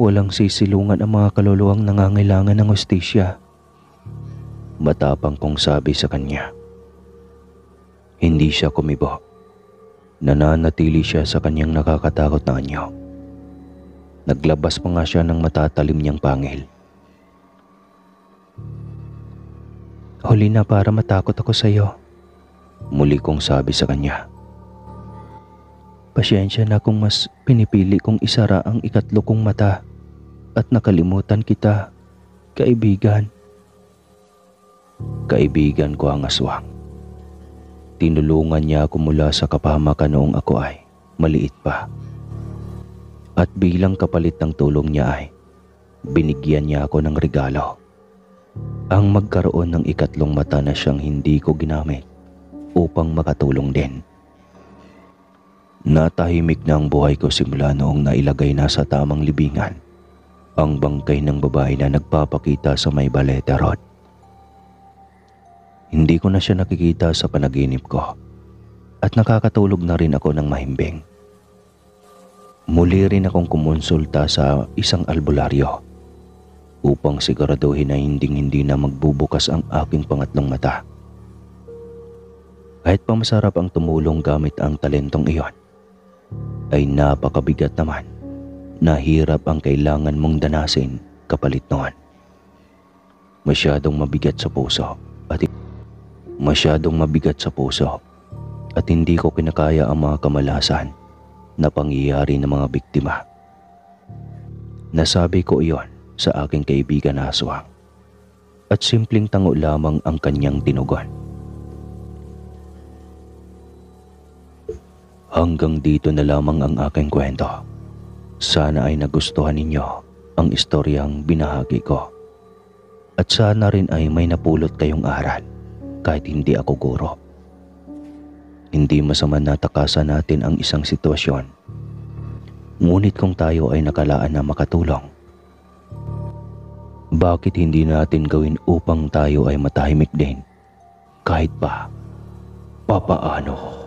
walang sisilungan ang mga kaluluwang nangangailangan ng hustisya. Matapang kong sabi sa kanya. Hindi siya kumibo. Nananatili siya sa kanyang nakakatakot na anyo. Naglabas pa nga siya ng matatalim niyang pangil. Huli na para matakot ako sa iyo. Muli kong sabi sa kanya. Pasyensya na kung mas pinipili kong isara ang ikatlo kong mata at nakalimutan kita, kaibigan. Kaibigan ko ang aswang. Tinulungan niya ako mula sa kapahamakan noong ako ay maliit pa. At bilang kapalit ng tulong niya ay binigyan niya ako ng regalo. Ang magkaroon ng ikatlong mata na siyang hindi ko ginamit upang makatulong din. Natahimik na ang buhay ko simula noong nailagay na sa tamang libingan ang bangkay ng babae na nagpapakita sa may Balete Road. Hindi ko na siya nakikita sa panaginip ko at nakakatulog na rin ako ng mahimbing. Muli rin akong kumonsulta sa isang albularyo upang siguraduhin na hindi na magbubukas ang aking pangatlong mata. Kahit pa masarap ang tumulong gamit ang talentong iyon, ay napakabigat naman na hirap ang kailangan mong danasin kapalit noon. Masyadong mabigat sa puso at hindi ko kinakaya ang mga kamalasan na pangyayari ng mga biktima. Nasabi ko iyon sa aking kaibigan na aswang at simpleng tango lamang ang kanyang tinugon. Hanggang dito na lamang ang aking kwento. Sana ay nagustuhan ninyo ang istoryang binahagi ko. At sana rin ay may napulot kayong aral kahit hindi ako guro. Hindi masama na takasan natin ang isang sitwasyon. Ngunit kung tayo ay nakalaan na makatulong, bakit hindi natin gawin upang tayo ay matahimik din kahit pa papaano?